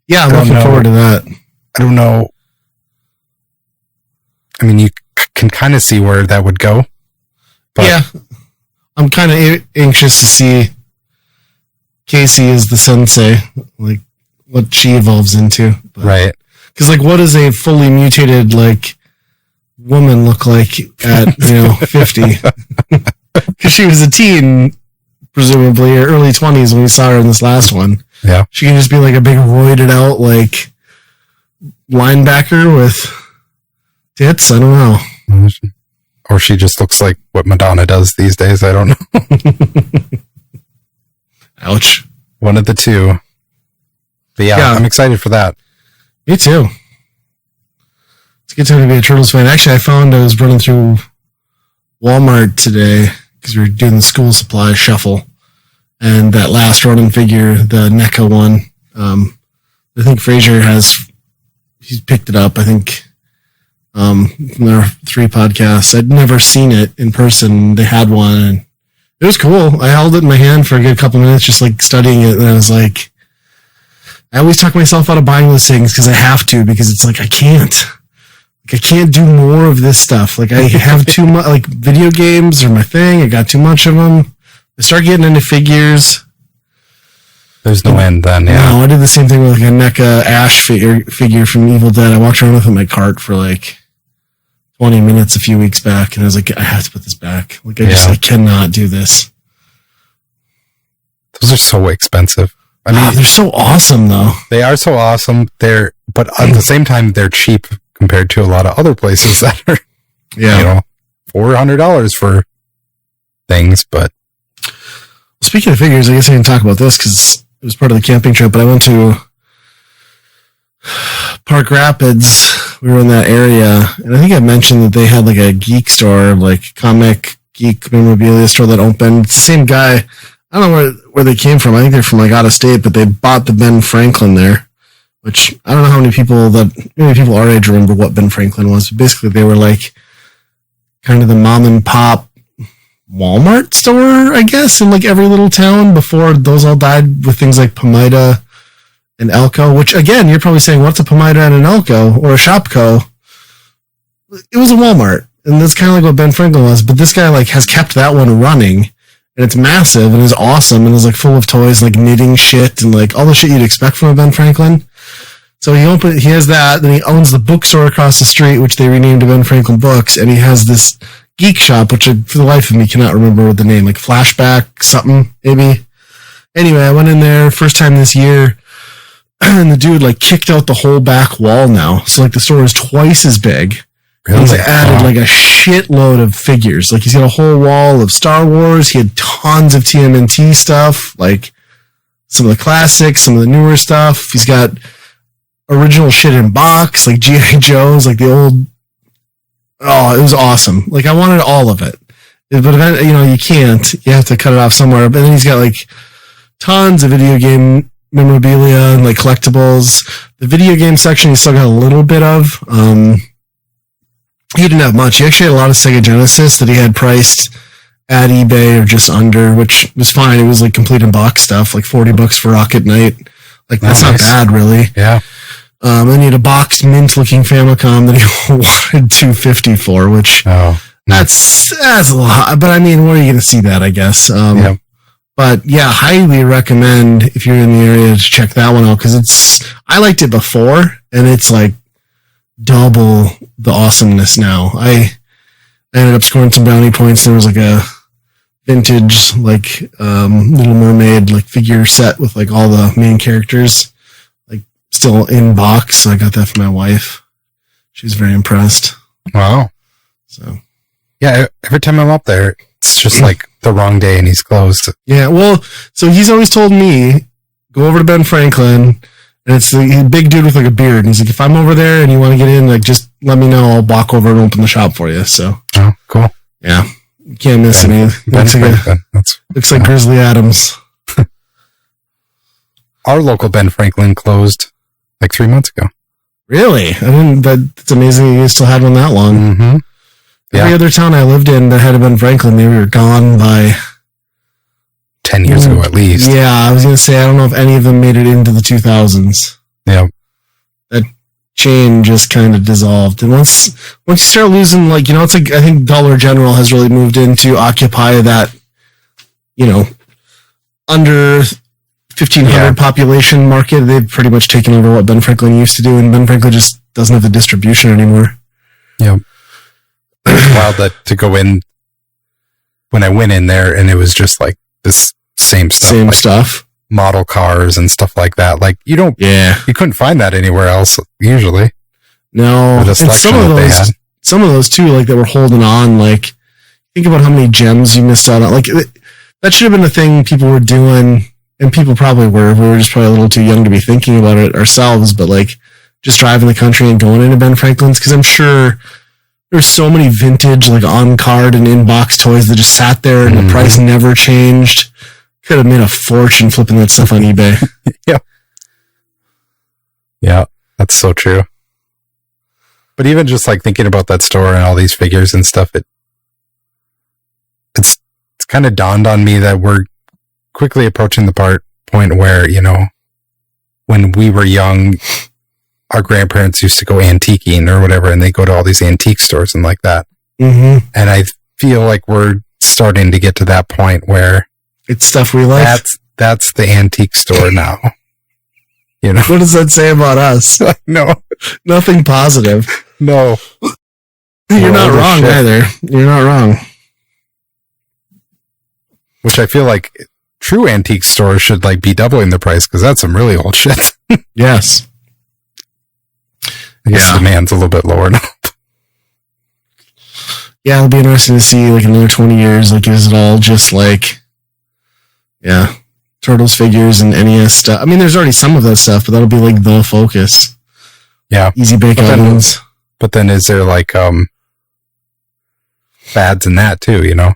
Yeah, I'm looking forward to that. I don't know. I mean, you can kind of see where that would go. But yeah. I'm kind of anxious to see Casey as the sensei, like what she evolves into. But, right. Because, like, what does a fully mutated, like, woman look like at, 50? Because she was a teen, presumably, or early 20s when we saw her in this last one. Yeah. She can just be, like, a big roided out, like, linebacker with tits. I don't know. Or she just looks like what Madonna does these days. I don't know. Ouch. One of the two. But yeah, I'm excited for that. Me too. It's a good time to be a Turtles fan. Actually, I was running through Walmart today because we were doing the school supply shuffle. And that last Ronin figure, the NECA one, I think Fraser he's picked it up, I think, from their 3 podcasts. I'd never seen it in person. They had one, and it was cool. I held it in my hand for a good couple minutes, just like studying it, and I was like, I always talk myself out of buying those things because I have to, because it's like, I can't do more of this stuff. Like, I have too much, like, video games are my thing. I got too much of them. I start getting into figures. There's no end then, yeah. No, I did the same thing with like a NECA Ash figure from Evil Dead. I walked around with it in my cart for like 20 minutes a few weeks back, and I was like, I have to put this back. Like, I cannot do this. Those are so expensive. I mean, they're so awesome, though. They are so awesome. But at the same time, they're cheap compared to a lot of other places that are, $400 for things. But speaking of figures, I guess I can talk about this because it was part of the camping trip, but I went to Park Rapids. We were in that area, and I think I mentioned that they had like a geek store, like comic geek memorabilia store that opened. It's the same guy. I don't know where they came from. I think they're from like out of state, but they bought the Ben Franklin there, which I don't know how many people our age remember what Ben Franklin was. But basically, they were like kind of the mom and pop Walmart store, I guess, in like every little town before those all died with things like Pomida and Elko, which again, you're probably saying, what's a Pomida and an Elko or a Shopko? It was a Walmart, and that's kind of like what Ben Franklin was, but this guy like has kept that one running, and it's massive and is awesome and is like full of toys, like knitting shit and like all the shit you'd expect from a Ben Franklin. So he has that, then he owns the bookstore across the street, which they renamed to Ben Franklin Books, and he has this geek shop, which I, for the life of me, cannot remember the name, like Flashback something, maybe. Anyway, I went in there first time this year, and the dude like kicked out the whole back wall now. So like the store is twice as big. Really? He's added like a shitload of figures. Like he's got a whole wall of Star Wars. He had tons of TMNT stuff, like some of the classics, some of the newer stuff. He's got original shit in box, like G.I. Joe's, like the old. Oh, it was awesome. Like, I wanted all of it. But, you can't. You have to cut it off somewhere. But then he's got, like, tons of video game memorabilia and, like, collectibles. The video game section he still got a little bit of. He didn't have much. He actually had a lot of Sega Genesis that he had priced at eBay or just under, which was fine. It was, like, complete in box stuff, like $40 for Rocket Knight. Like, that's not bad, really. Yeah. Then he had a boxed mint-looking Famicom that he wanted $250 for, which that's a lot. But I mean, where are you going to see that? I guess. But yeah, highly recommend if you're in the area to check that one out because I liked it before, and it's like double the awesomeness now. I ended up scoring some brownie points. There was like a vintage like Little Mermaid like figure set with like all the main characters. Still in box, so I got that for my wife. She was very impressed. Wow. So, yeah, every time I'm up there, it's just like the wrong day and he's closed. Yeah, well, so he's always told me, go over to Ben Franklin, and it's the big dude with like a beard. And he's like, if I'm over there and you want to get in, like, just let me know. I'll walk over and open the shop for you. So, oh, cool. Yeah, you can't miss any. Looks like Grizzly Adams. Our local Ben Franklin closed like 3 months ago. Really? That's amazing you still had one that long. Mm-hmm. Every other town I lived in that had Ben Franklin, they were gone by 10 years ago at least. Yeah, I was going to say, I don't know if any of them made it into the 2000s. Yeah. That chain just kind of dissolved. And once you start losing, like, it's like, I think Dollar General has really moved in to occupy that, under 1,500 population market. They've pretty much taken over what Ben Franklin used to do, and Ben Franklin just doesn't have the distribution anymore. Yeah. It was wild to go in when I went in there, and it was just like this same stuff. Model cars and stuff like that. Like, you couldn't find that anywhere else usually. No. The selection that they had. some of those too, like that were holding on, like think about how many gems you missed out on. Like that should have been a thing people were doing, and people probably were. We were just probably a little too young to be thinking about it ourselves, but like just driving the country and going into Ben Franklin's, because I'm sure there's so many vintage, like on card and in-box toys that just sat there and the price never changed. Could have made a fortune flipping that stuff on eBay. Yeah. Yeah, that's so true. But even just like thinking about that store and all these figures and stuff, it's kind of dawned on me that we're quickly approaching the point where, you know, when we were young, our grandparents used to go antiquing or whatever, and they go to all these antique stores and like that. Mm-hmm. And I feel like we're starting to get to that point where it's stuff we like. That's the antique store now. You know, what does that say about us? No, nothing positive. No, you're not wrong either. You're not wrong. Which I feel like true antique stores should like be doubling the price, because that's some really old shit. Yes. I guess demand's a little bit lower now. Yeah, it'll be interesting to see like another 20 years. Like, is it all just like, Turtles figures and NES stuff? I mean, there's already some of that stuff, but that'll be like the focus. Yeah. Easy bake ovens. But then is there like fads in that too, you know?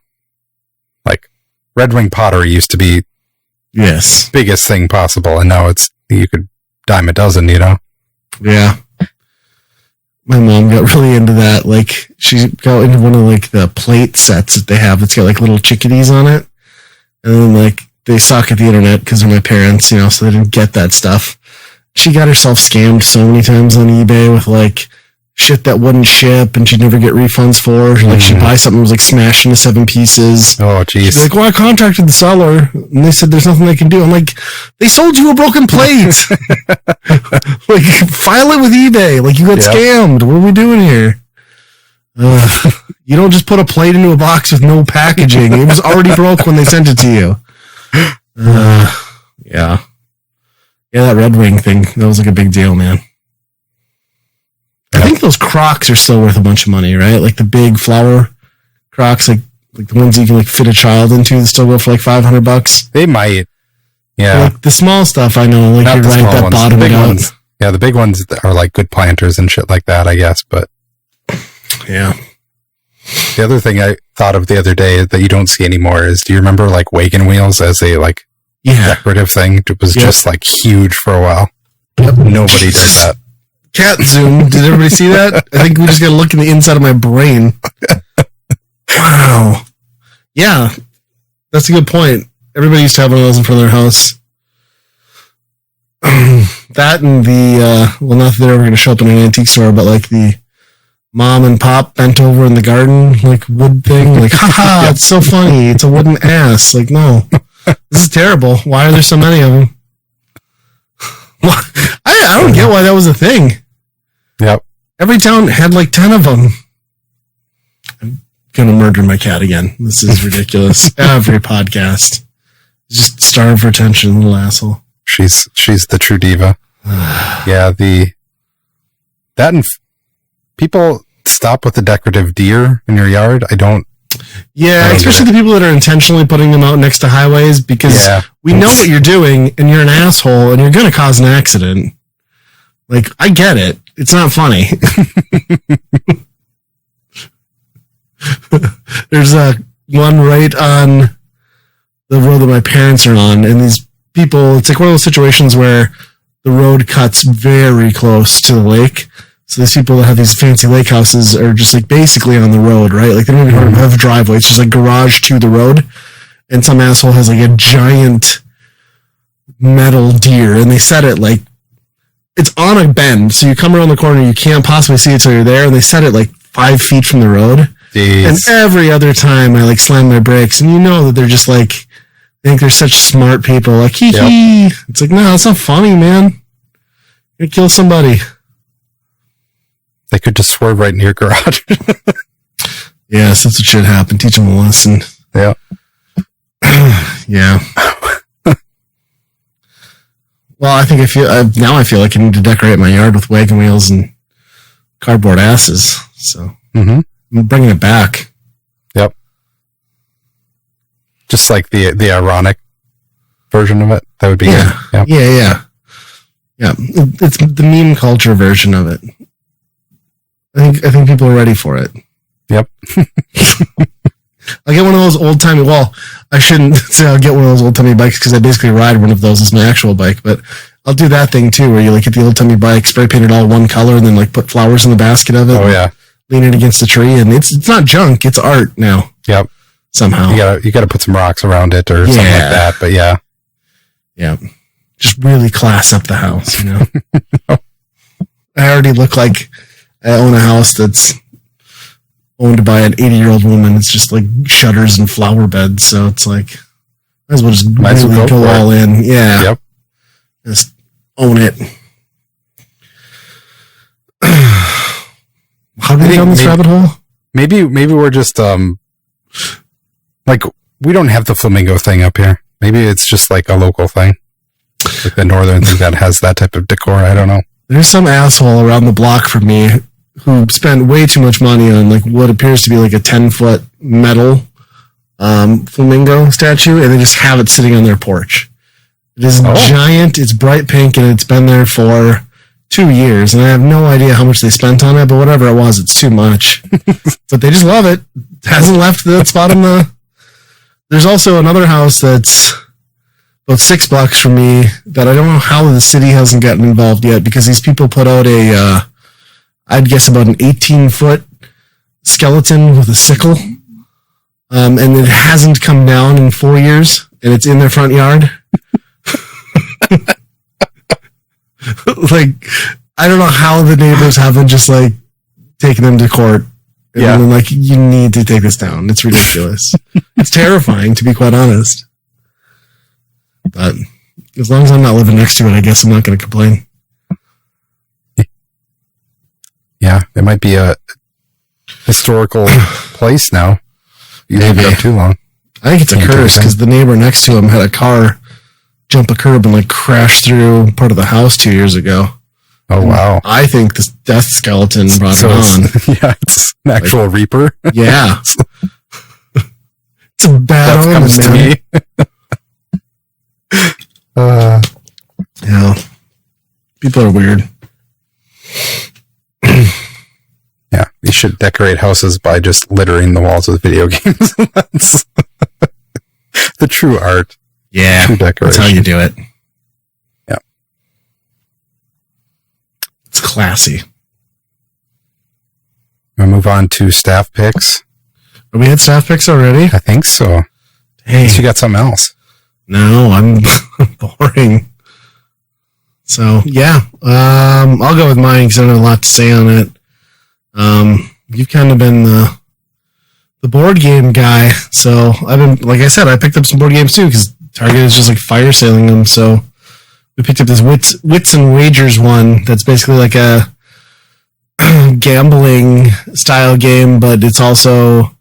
Like Red Wing pottery used to be biggest thing possible, and now you could dime a dozen, you know? Yeah. My mom got really into that. Like, she got into one of like the plate sets that they have that's got like little chickadees on it. And then like they suck at the internet because they're my parents, you know, so they didn't get that stuff. She got herself scammed so many times on eBay with like shit that wouldn't ship and she'd never get refunds for. Like she'd buy something that was like smashed into 7 pieces. Oh, jeez. She's like, well, I contacted the seller and they said there's nothing they can do. I'm like, they sold you a broken plate. Like, file it with eBay. Like, you got scammed. What are we doing here? You don't just put a plate into a box with no packaging. It was already broke when they sent it to you. Yeah, that Red Wing thing, that was like a big deal, man. I think those Crocs are still worth a bunch of money, right? Like the big flower Crocs, like the ones you can like fit a child into, they still go for like $500. They might. Yeah. Like the small stuff, I know, like you're right, that bottom big out. Ones. Yeah, the big ones are like good planters and shit like that, I guess, but yeah. The other thing I thought of the other day that you don't see anymore is, do you remember like wagon wheels as a like decorative thing? It was just like huge for a while. Yep. Nobody did that. Cat zoom. Did everybody see that? I think we just got to look in the inside of my brain. Wow. Yeah, that's a good point. Everybody used to have one of those in front of their house. That and the, well, not that they're ever going to show up in an antique store, but like the mom and pop bent over in the garden, like wood thing. Like, haha, it's so funny. It's a wooden ass. Like, no, this is terrible. Why are there so many of them? I don't get why that was a thing. Yep. Every town had like 10 of them. I'm going to murder my cat again. This is ridiculous. Every podcast. Just starve for attention, little asshole. She's the true diva. Yeah, that and people stop with the decorative deer in your yard. I don't especially the people that are intentionally putting them out next to highways, because we know what you're doing and you're an asshole and you're going to cause an accident. Like, I get it. It's not funny. There's one right on the road that my parents are on, and these people, it's like one of those situations where the road cuts very close to the lake. So these people that have these fancy lake houses are just like basically on the road, right? Like they don't even have a driveway. It's just like garage to the road. And some asshole has like a giant metal deer, and they set it like, it's on a bend. So you come around the corner, you can't possibly see it till you're there. And they set it like 5 feet from the road. Jeez. And every other time I like slam my brakes, and you know that they're just like, I think they're such smart people. Like, hee hee. It's like, no, it's not funny, man. You're gonna kill somebody. They could just swerve right in your garage. Yes, that's what should happen. Teach them a lesson. Yeah. Yeah. Well, I think I feel like I need to decorate my yard with wagon wheels and cardboard asses. So Mm-hmm. I'm bringing it back. Yep. Just like the ironic version of it. That would be Yeah. good. Yeah. It's the meme culture version of it. I think people are ready for it. Yep. I'll get one of those old timey. Well, I shouldn't say I'll get one of those old timey bikes because I basically ride one of those as my actual bike. But I'll do that thing too, where you like get the old timey bike, spray paint it all one color, and then like put flowers in the basket of it. Oh yeah. Lean it against the tree, and it's not junk. It's art now. Yep. Somehow you gotta put some rocks around it or something like that. But yeah. Just really class up the house. You know. I already look like I own a house that's owned by an 80-year-old woman. It's just like shutters and flower beds. So it's like, might as well just really go all in. Yeah. Yep. Just own it. How did we go down this rabbit hole? Maybe we're just, like, we don't have the flamingo thing up here. Maybe it's just like a local thing. Like the northern thing that has that type of decor. I don't know. There's some asshole around the block from me who spent way too much money on like what appears to be like a 10-foot metal flamingo statue, and they just have it sitting on their porch. It is giant, it's bright pink, and it's been there for 2 years, and I have no idea how much they spent on it, but whatever it was, it's too much. But they just love it. It hasn't left that spot in the... There's also another house that's about $6 from me that I don't know how the city hasn't gotten involved yet, because these people put out I'd guess about an 18-foot skeleton with a sickle, and it hasn't come down in 4 years, and it's in their front yard. Like, I don't know how the neighbors haven't just like taken them to court. And then, like, you need to take this down. It's ridiculous. It's terrifying, to be quite honest. But as long as I'm not living next to it, I guess I'm not going to complain. Yeah, it might be a historical place now. You leave it up too long. I think it's a curse because the neighbor next to him had a car jump a curb and like crash through part of the house 2 years ago. Oh, wow. I think this death skeleton brought it on. Yeah, it's an actual reaper. Yeah. It's a bad omen, comes to me. Yeah. People are weird. Yeah, you should decorate houses by just littering the walls with video games. That's the true art. Yeah, true decoration. That's how you do it. Yeah. It's classy. We'll move on to staff picks. Are we at staff picks already? I think so. Hey. You got something else. No, I'm boring. So, yeah. I'll go with mine because I don't have a lot to say on it. You've kind of been the board game guy. So, I've been, like I said, I picked up some board games too because Target is just like fire sailing them. So, we picked up this Wits and Wagers one that's basically like a gambling style game, but it's also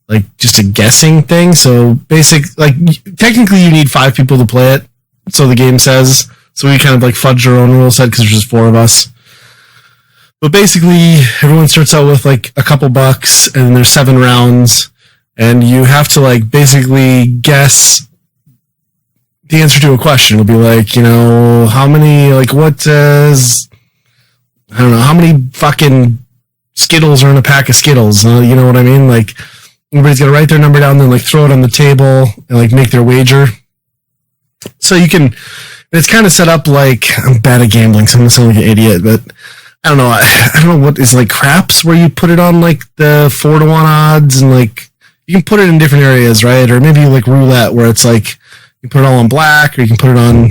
like just a guessing thing. So technically you need 5 people to play it. So the game says, so we kind of like fudged our own rule set because there's just 4 of us. But basically everyone starts out with like a couple bucks and then there's 7 rounds and you have to like basically guess the answer to a question. It'll be like, how many, like what does, I don't know, how many fucking Skittles are in a pack of Skittles? You know what I mean? Like, everybody's got to write their number down, then like throw it on the table and like make their wager. So you can, it's kind of set up like, I'm bad at gambling, so I'm going to sound like an idiot, but I don't know. I don't know what is like craps where you put it on like the 4-1 odds and like, you can put it in different areas, right? Or maybe like roulette where it's like, you put it all on black or you can put it on.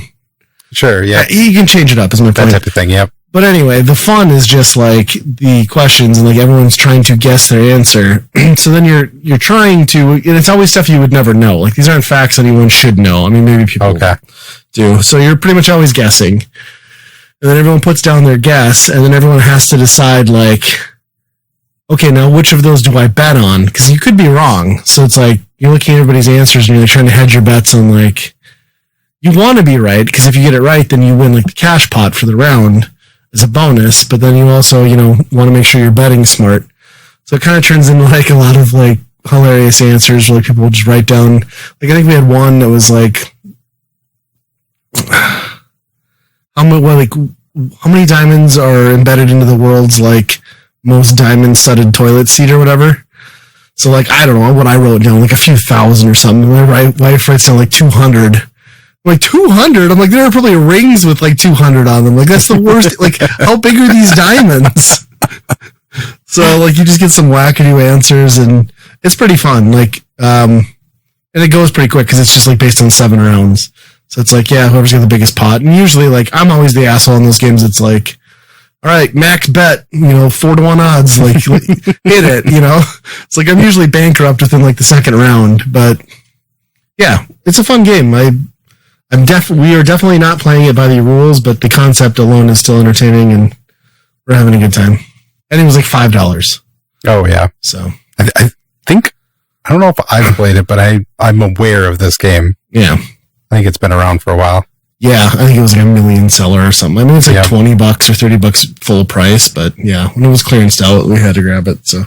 Sure, yeah. You can change it up is my point. That type of thing, yep. But anyway, the fun is just like the questions and like everyone's trying to guess their answer. So then you're trying to, and it's always stuff you would never know. Like these aren't facts anyone should know. I mean, maybe people do. So you're pretty much always guessing. And then everyone puts down their guess and then everyone has to decide like, okay, now which of those do I bet on? Because you could be wrong. So it's like you're looking at everybody's answers and you're trying to hedge your bets on like, you want to be right because if you get it right, then you win like the cash pot for the round as a bonus, but then you also, want to make sure you're betting smart. So So it kind of turns into like a lot of like hilarious answers where like people will just write down. Like I think we had one that was like, how many diamonds are embedded into the world's like most diamond studded toilet seat or whatever. So like I don't know what I wrote down, like a few thousand or something. My wife writes down like 200. I'm like 200. I'm like there are probably rings with like 200 on them. Like that's the worst. Like how big are these diamonds? So like you just get some wackadoo answers and it's pretty fun. Like and it goes pretty quick because it's just like based on 7 rounds. So it's like yeah, whoever's got the biggest pot. And usually like I'm always the asshole in those games. It's like, all right, max bet, 4-1 odds, like hit it, It's like I'm usually bankrupt within like the second round, but yeah, it's a fun game. We are definitely not playing it by the rules, but the concept alone is still entertaining and we're having a good time. And it was like $5. Oh yeah. So I think, I don't know if I've played it, but I'm aware of this game. Yeah. I think it's been around for a while. Yeah, I think it was like $1 million seller or something. I mean, it's like $20 or $30 full price, but yeah, when it was clearanced out, we had to grab it. So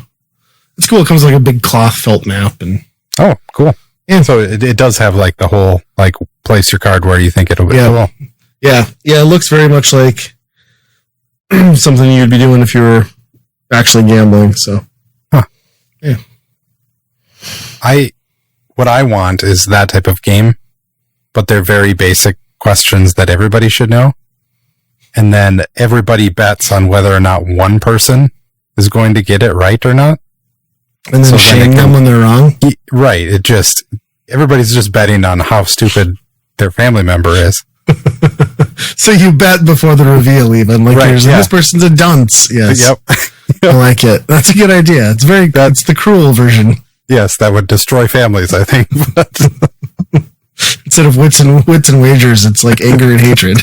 it's cool. It comes with like a big cloth felt map, and oh, cool. Yeah, so it does have like the whole like place your card where you think it'll be. Yeah, cool. Yeah. It looks very much like something you'd be doing if you were actually gambling. So, yeah. What I want is that type of game, but they're very basic questions that everybody should know. And then everybody bets on whether or not one person is going to get it right or not. And then shame them when they're wrong? Right. Everybody's just betting on how stupid their family member is. So you bet before the reveal even. Like this person's a dunce. Yes. Yep. I like it. That's a good idea. That's the cruel version. Yes, that would destroy families, I think. Instead of wits and wagers, it's like anger and hatred.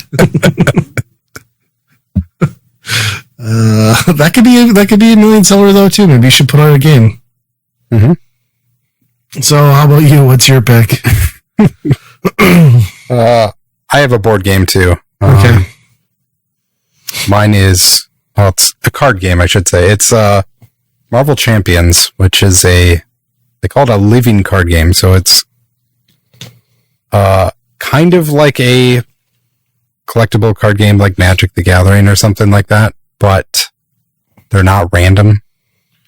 That could be $1 million seller though too. Maybe you should put out a game. Mm-hmm. So how about you? What's your pick? I have a board game too. Okay. Mine is it's a card game, I should say. It's Marvel Champions, which is they call it a living card game. So it's kind of like a collectible card game like Magic the Gathering or something like that, but they're not random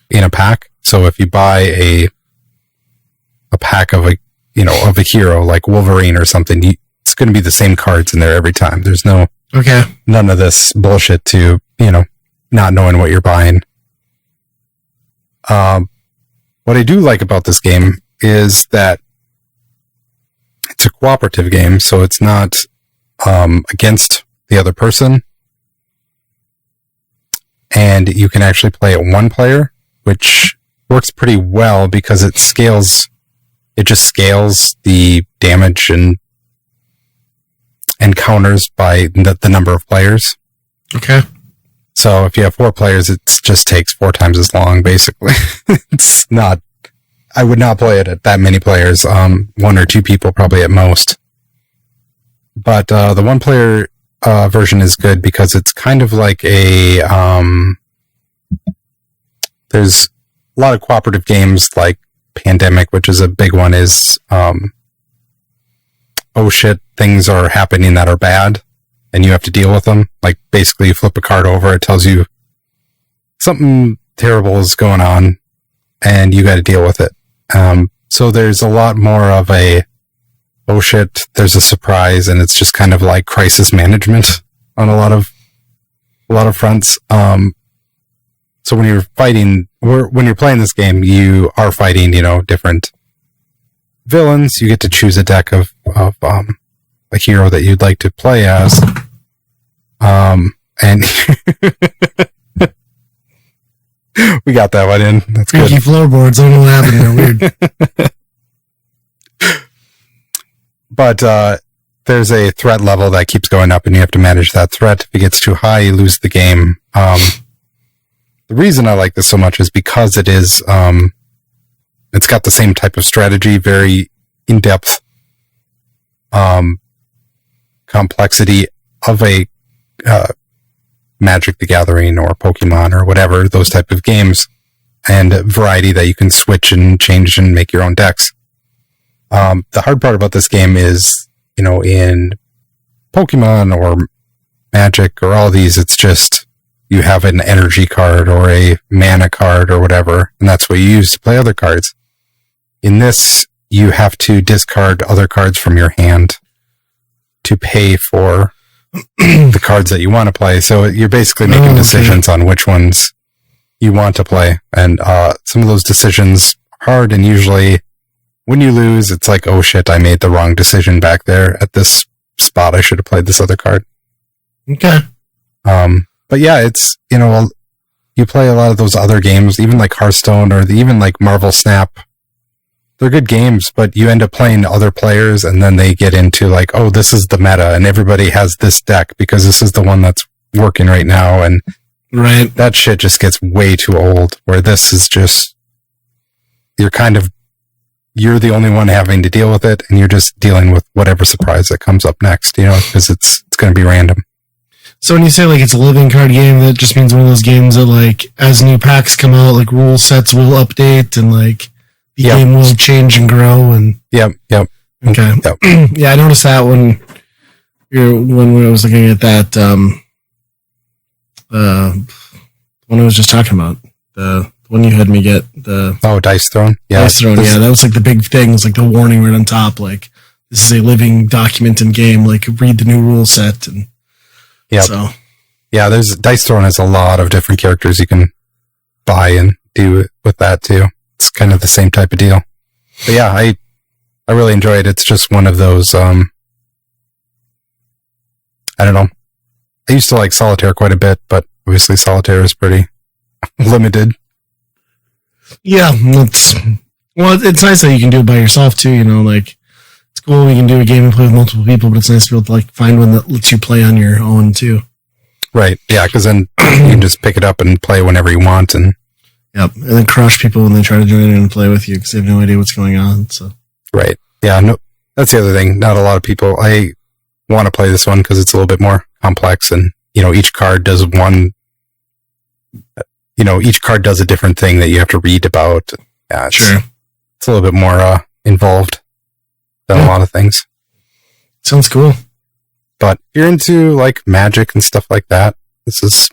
in a pack. So if you buy a pack of a hero like Wolverine or something, it's going to be the same cards in there every time. There's none of this bullshit to, not knowing what you're buying. What I do like about this game is that it's a cooperative game, so it's not against the other person. And you can actually play it one player, which works pretty well because it just scales the damage and counters by the number of players. Okay. So if you have 4 players, it just takes 4 times as long, basically. I would not play it at that many players, 1 or 2 people probably at most. But the one player version is good because it's kind of like there's a lot of cooperative games like Pandemic, which is a big one, is oh shit, things are happening that are bad and you have to deal with them. Like basically you flip a card over, it tells you something terrible is going on and you got to deal with it. So there's a lot more of oh shit, there's a surprise, and it's just kind of like crisis management on a lot of fronts. So when you're playing this game, you are fighting, different villains. You get to choose a deck of a hero that you'd like to play as. And we got that one in. That's good. Freaky floorboards. I don't know what happened there. Weird. But there's a threat level that keeps going up, and you have to manage that threat. If it gets too high, you lose the game. The reason I like this so much is because it is, it's got the same type of strategy, very in-depth complexity of a Magic the Gathering or Pokemon or whatever, those type of games. and variety that you can switch and change and make your own decks. The hard part about this game is, in Pokemon or Magic or all these, it's just you have an energy card or a mana card or whatever, and that's what you use to play other cards. In this, you have to discard other cards from your hand to pay for the cards that you want to play. So you're basically making decisions on which ones you want to play. And some of those decisions are hard, and usually when you lose, it's like, oh shit, I made the wrong decision back there at this spot. I should have played this other card. Okay. But yeah, it's, you play a lot of those other games, even like Hearthstone or even like Marvel Snap. They're good games, but you end up playing other players, and then they get into like, oh, this is the meta, and everybody has this deck because this is the one that's working right now. And right, that shit just gets way too old, where this is just, you're the only one having to deal with it, and you're just dealing with whatever surprise that comes up next, because it's going to be random. So when you say like it's a living card game, that just means one of those games that like as new packs come out, like rule sets will update and like the game will change and grow and Yep. Okay. Yep. Yeah, I noticed that when I was looking at that one I was just talking about, the one you had me get, the Dice Throne. Yeah. Dice Throne, yeah, that was like the big thing. It was like the warning right on top, like this is a living document in game, like read the new rule set. And yeah. So yeah, there's Dice Throne has a lot of different characters you can buy and do with that too. It's kind of the same type of deal. But yeah, I really enjoy it. It's just one of those, I don't know. I used to like Solitaire quite a bit, but obviously Solitaire is pretty limited. Yeah, it's nice that you can do it by yourself too, like it's cool we can do a game and play with multiple people, but it's nice to be able to like find one that lets you play on your own too. Right. Yeah, because then you can just pick it up and play whenever you want. And yep, and then crush people when they try to join in and play with you because they have no idea what's going on. So right, yeah, no, that's the other thing. Not a lot of people. I want to play this one because it's a little bit more complex, and each card does one. Each card does a different thing that you have to read about. Yeah, sure, it's a little bit more involved than a lot of things. Sounds cool. But if you're into like Magic and stuff like that, this is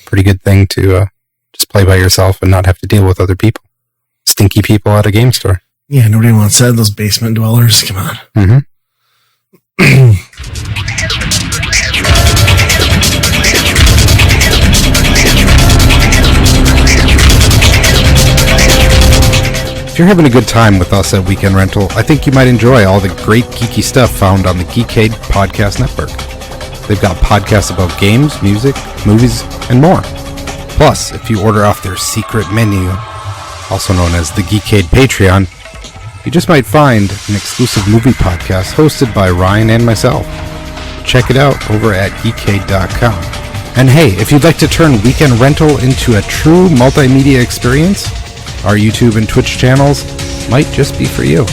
a pretty good thing to just play by yourself and not have to deal with other people. Stinky people at a game store. Yeah, nobody wants that. Those basement dwellers. Come on. Mm-hmm. If you're having a good time with us at Weekend Rental, I think you might enjoy all the great geeky stuff found on the Geekade Podcast Network. They've got podcasts about games, music, movies, and more. Plus, if you order off their secret menu, also known as the Geekade Patreon, you just might find an exclusive movie podcast hosted by Ryan and myself. Check it out over at geekade.com. And hey, if you'd like to turn Weekend Rental into a true multimedia experience, our YouTube and Twitch channels might just be for you.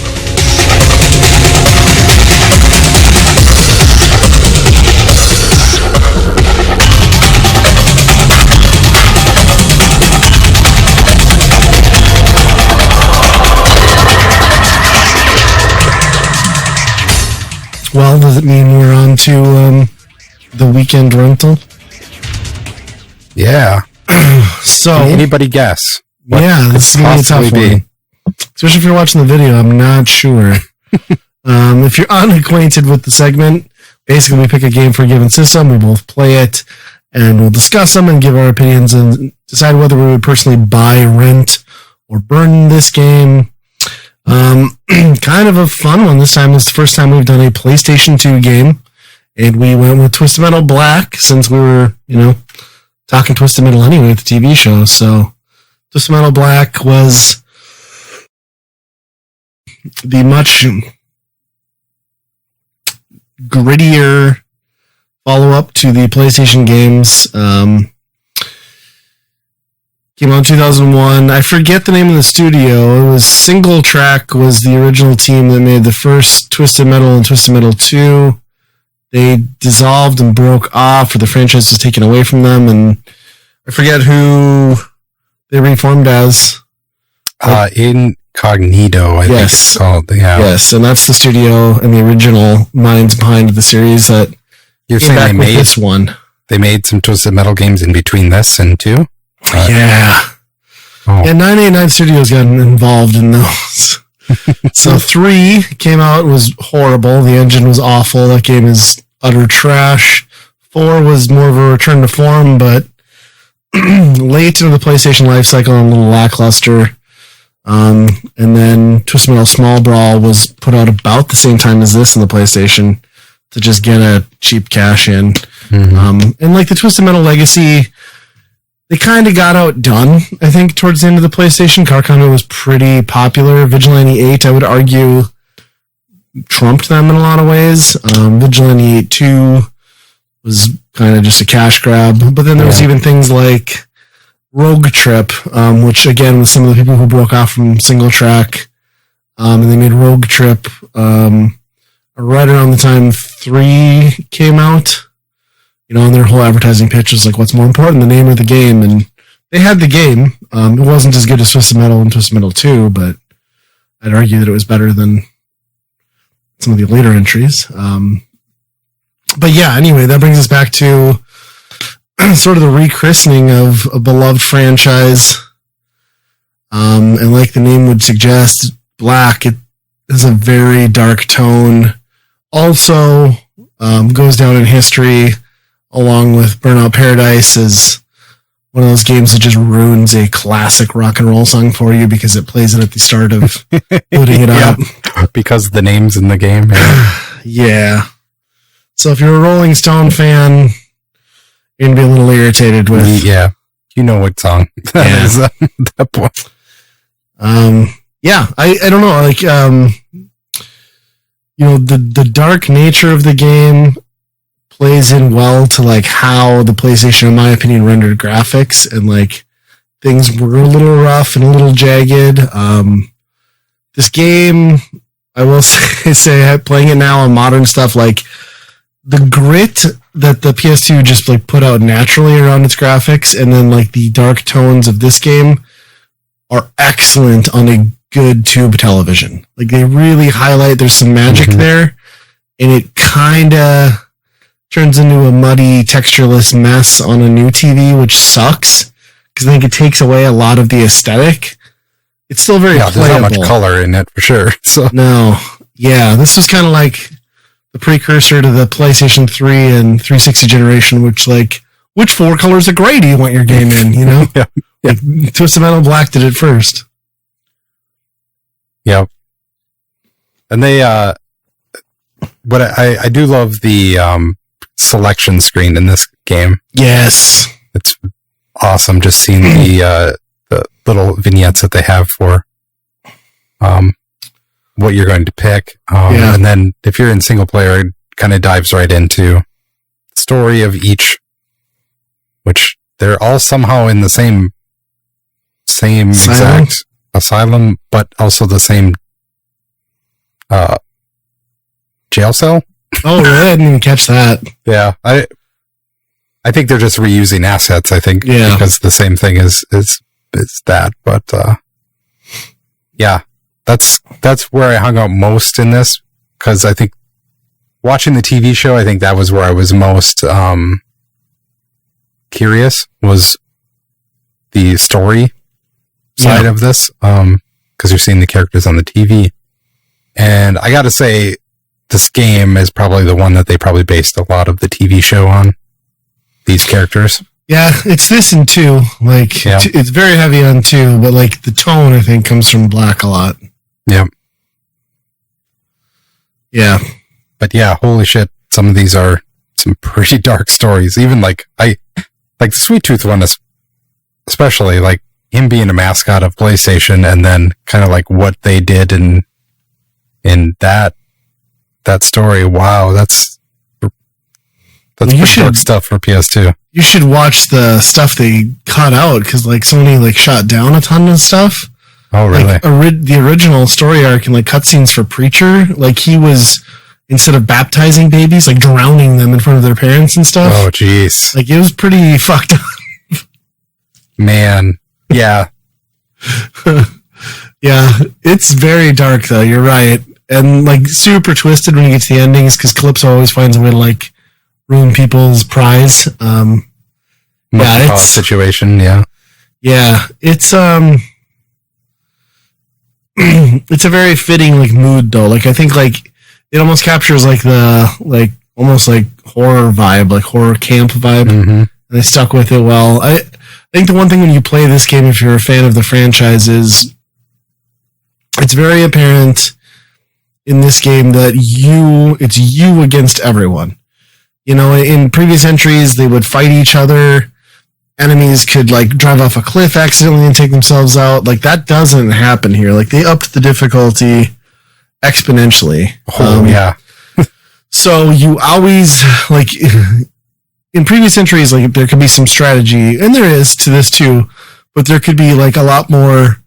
Well, does it mean we're on to the Weekend Rental? Yeah. So, can anybody guess? Yeah, this is going to be a tough one. Especially if you're watching the video, I'm not sure. If you're unacquainted with the segment, basically we pick a game for a given system, we both play it, and we'll discuss them and give our opinions and decide whether we would personally buy, rent, or burn this game. Kind of a fun one this time. This is the first time we've done a PlayStation 2 game, and we went with Twisted Metal Black since we were, talking Twisted Metal anyway with the TV show, so Twisted Metal Black was the much grittier follow-up to the PlayStation games. Came out in 2001. I forget the name of the studio. It was Single Track was the original team that made the first Twisted Metal and Twisted Metal 2. They dissolved and broke off, or the franchise was taken away from them, and I forget who they reformed as. Incognito, I think it's called. Yeah. Yes, and that's the studio and the original minds behind the series that You're saying they made this one. They made some Twisted Metal games in between this and 2? Yeah. Oh. Yeah, 989 Studios got involved in those. So 3 came out, was horrible. The engine was awful. That game is utter trash. 4 was more of a return to form, but late into the PlayStation life cycle and a little lackluster. And then Twisted Metal Small Brawl was put out about the same time as this on the PlayStation to just get a cheap cash in. Mm-hmm. And like the Twisted Metal Legacy, they kind of got outdone, I think, towards the end of the PlayStation. Car Combat was pretty popular. Vigilante 8, I would argue, trumped them in a lot of ways. Vigilante 8 2 was kind of just a cash grab. But then there was even things like Rogue Trip, which, again, was some of the people who broke off from Single Track. And they made Rogue Trip right around the time 3 came out. You know, and their whole advertising pitch was like, what's more important, the name or the game? And they had the game. It wasn't as good as Twisted Metal and Twisted Metal 2, but I'd argue that it was better than some of the later entries. But yeah, anyway, that brings us back to sort of the rechristening of a beloved franchise. And like the name would suggest, Black, it has a very dark tone. Also, goes down in history along with Burnout Paradise as one of those games that just ruins a classic rock and roll song for you because it plays it at the start of booting it up. Because the name's in the game. Yeah. So if you're a Rolling Stone fan, you're going to be a little irritated with... Yeah. You know what song that is at that point. Yeah. I don't know. Like, you know, the dark nature of the game plays in well to like how the PlayStation, in my opinion, rendered graphics, and like things were a little rough and a little jagged. This game, I will say playing it now on modern stuff, like the grit that the PS2 just like put out naturally around its graphics, and then like the dark tones of this game are excellent on a good tube television. Like they really highlight, there's some magic there, and it kind of turns into a muddy, textureless mess on a new TV, which sucks because I think it takes away a lot of the aesthetic. It's still very playable. There's not much color in it for sure. So no, yeah, this was kind of like the precursor to the PlayStation 3 and 360 generation, which 4 colors of gray do you want your game in? You know, Like, Twisted Metal Black did it first. Yep. And they, but I do love the selection screen in this game. Yes. It's awesome just seeing the little vignettes that they have for what you're going to pick. And then if you're in single player, it kind of dives right into the story of each, which they're all somehow in the same exact asylum, but also the same jail cell. Oh, really? I didn't even catch that. Yeah, I think they're just reusing assets. I think because the same thing is that. But yeah, that's where I hung out most in this, because I think watching the TV show, I think that was where I was most curious, was the story side of this, because you're seeing the characters on the TV. And I got to say, this game is probably the one that they probably based a lot of the TV show on, these characters. Yeah, it's this and 2. Like, it's very heavy on 2, but like the tone, I think, comes from Black a lot. Yep. Yeah. But yeah, holy shit, some of these are some pretty dark stories. Even like the Sweet Tooth one, especially, like him being a mascot of PlayStation, and then kind of like what they did in that story. Wow, that's pretty dark stuff for PS2. You should watch the stuff they cut out, because like Sony like shot down a ton of stuff. Oh, really? Like the original story arc and like cutscenes for Preacher, like he was, instead of baptizing babies, like drowning them in front of their parents and stuff. Oh, jeez. Like it was pretty fucked up. Man. Yeah. Yeah, it's very dark though. You're right, and like super twisted when you get to the endings because Calypso always finds a way to like ruin people's prize. Yeah, it's situation. Yeah, it's it's a very fitting like mood though. Like I think like it almost captures like the like almost like horror vibe, like horror camp vibe. Mm-hmm. And they stuck with it well. I think the one thing when you play this game, if you're a fan of the franchise, is it's very apparent in this game that it's you against everyone. You know, in previous entries, they would fight each other. Enemies could like drive off a cliff accidentally and take themselves out. Like that doesn't happen here. Like they upped the difficulty exponentially. Yeah. So you always like in previous entries, like there could be some strategy, and there is to this too, but there could be like a lot more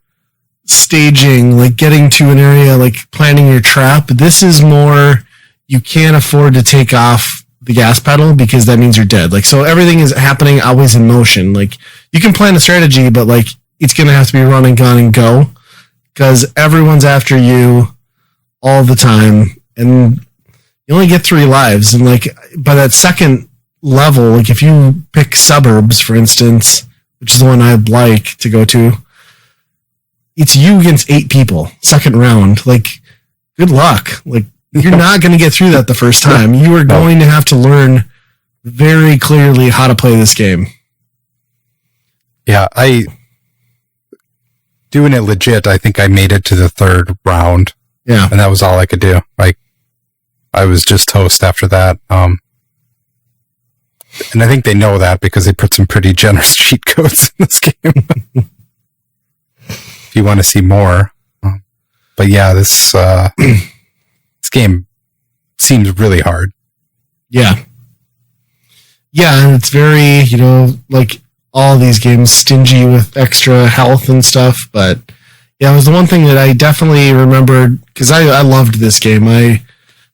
staging, like getting to an area, like planning your trap. This is more you can't afford to take off the gas pedal because that means you're dead. Like so everything is happening always in motion. Like you can plan a strategy, but like it's gonna have to be run and gun and go because everyone's after you all the time, and you only get 3 lives. And like by that second level, like if you pick Suburbs, for instance, which is the one I'd like to go to, it's you against 8 people, second round. Like, good luck. Like, you're not going to get through that the first time. You are going to have to learn very clearly how to play this game. Yeah, doing it legit, I think I made it to the 3rd round. Yeah. And that was all I could do. Like, I was just toast after that. And I think they know that because they put some pretty generous cheat codes in this game. If you want to see more. But yeah, this game seems really hard. Yeah. Yeah, and it's very, you know, like all these games, stingy with extra health and stuff. But yeah, it was the one thing that I definitely remembered because I loved this game.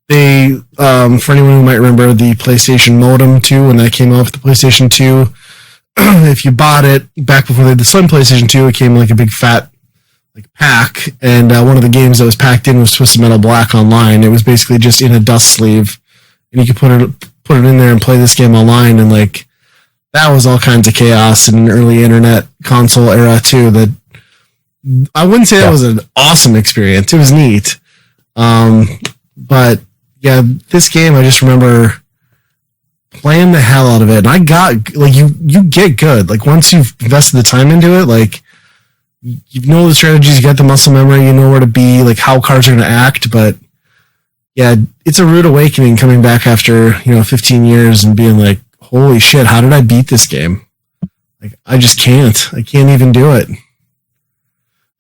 For anyone who might remember the PlayStation modem 2, when that came out with the PlayStation 2, if you bought it back before they had the Slim PlayStation 2, it came like a big fat like pack, and one of the games that was packed in was Twisted Metal Black Online. It was basically just in a dust sleeve, and you could put it in there and play this game online, and like that was all kinds of chaos in an early internet console era too. That I wouldn't say that was an awesome experience. It was neat, but yeah, this game I just remember playing the hell out of it, and I got like you get good like once you've invested the time into it, like. You know the strategies, you got the muscle memory, you know where to be, like how cars are going to act, but yeah, it's a rude awakening coming back after, 15 years and being like, holy shit, how did I beat this game? Like, I just can't. I can't even do it.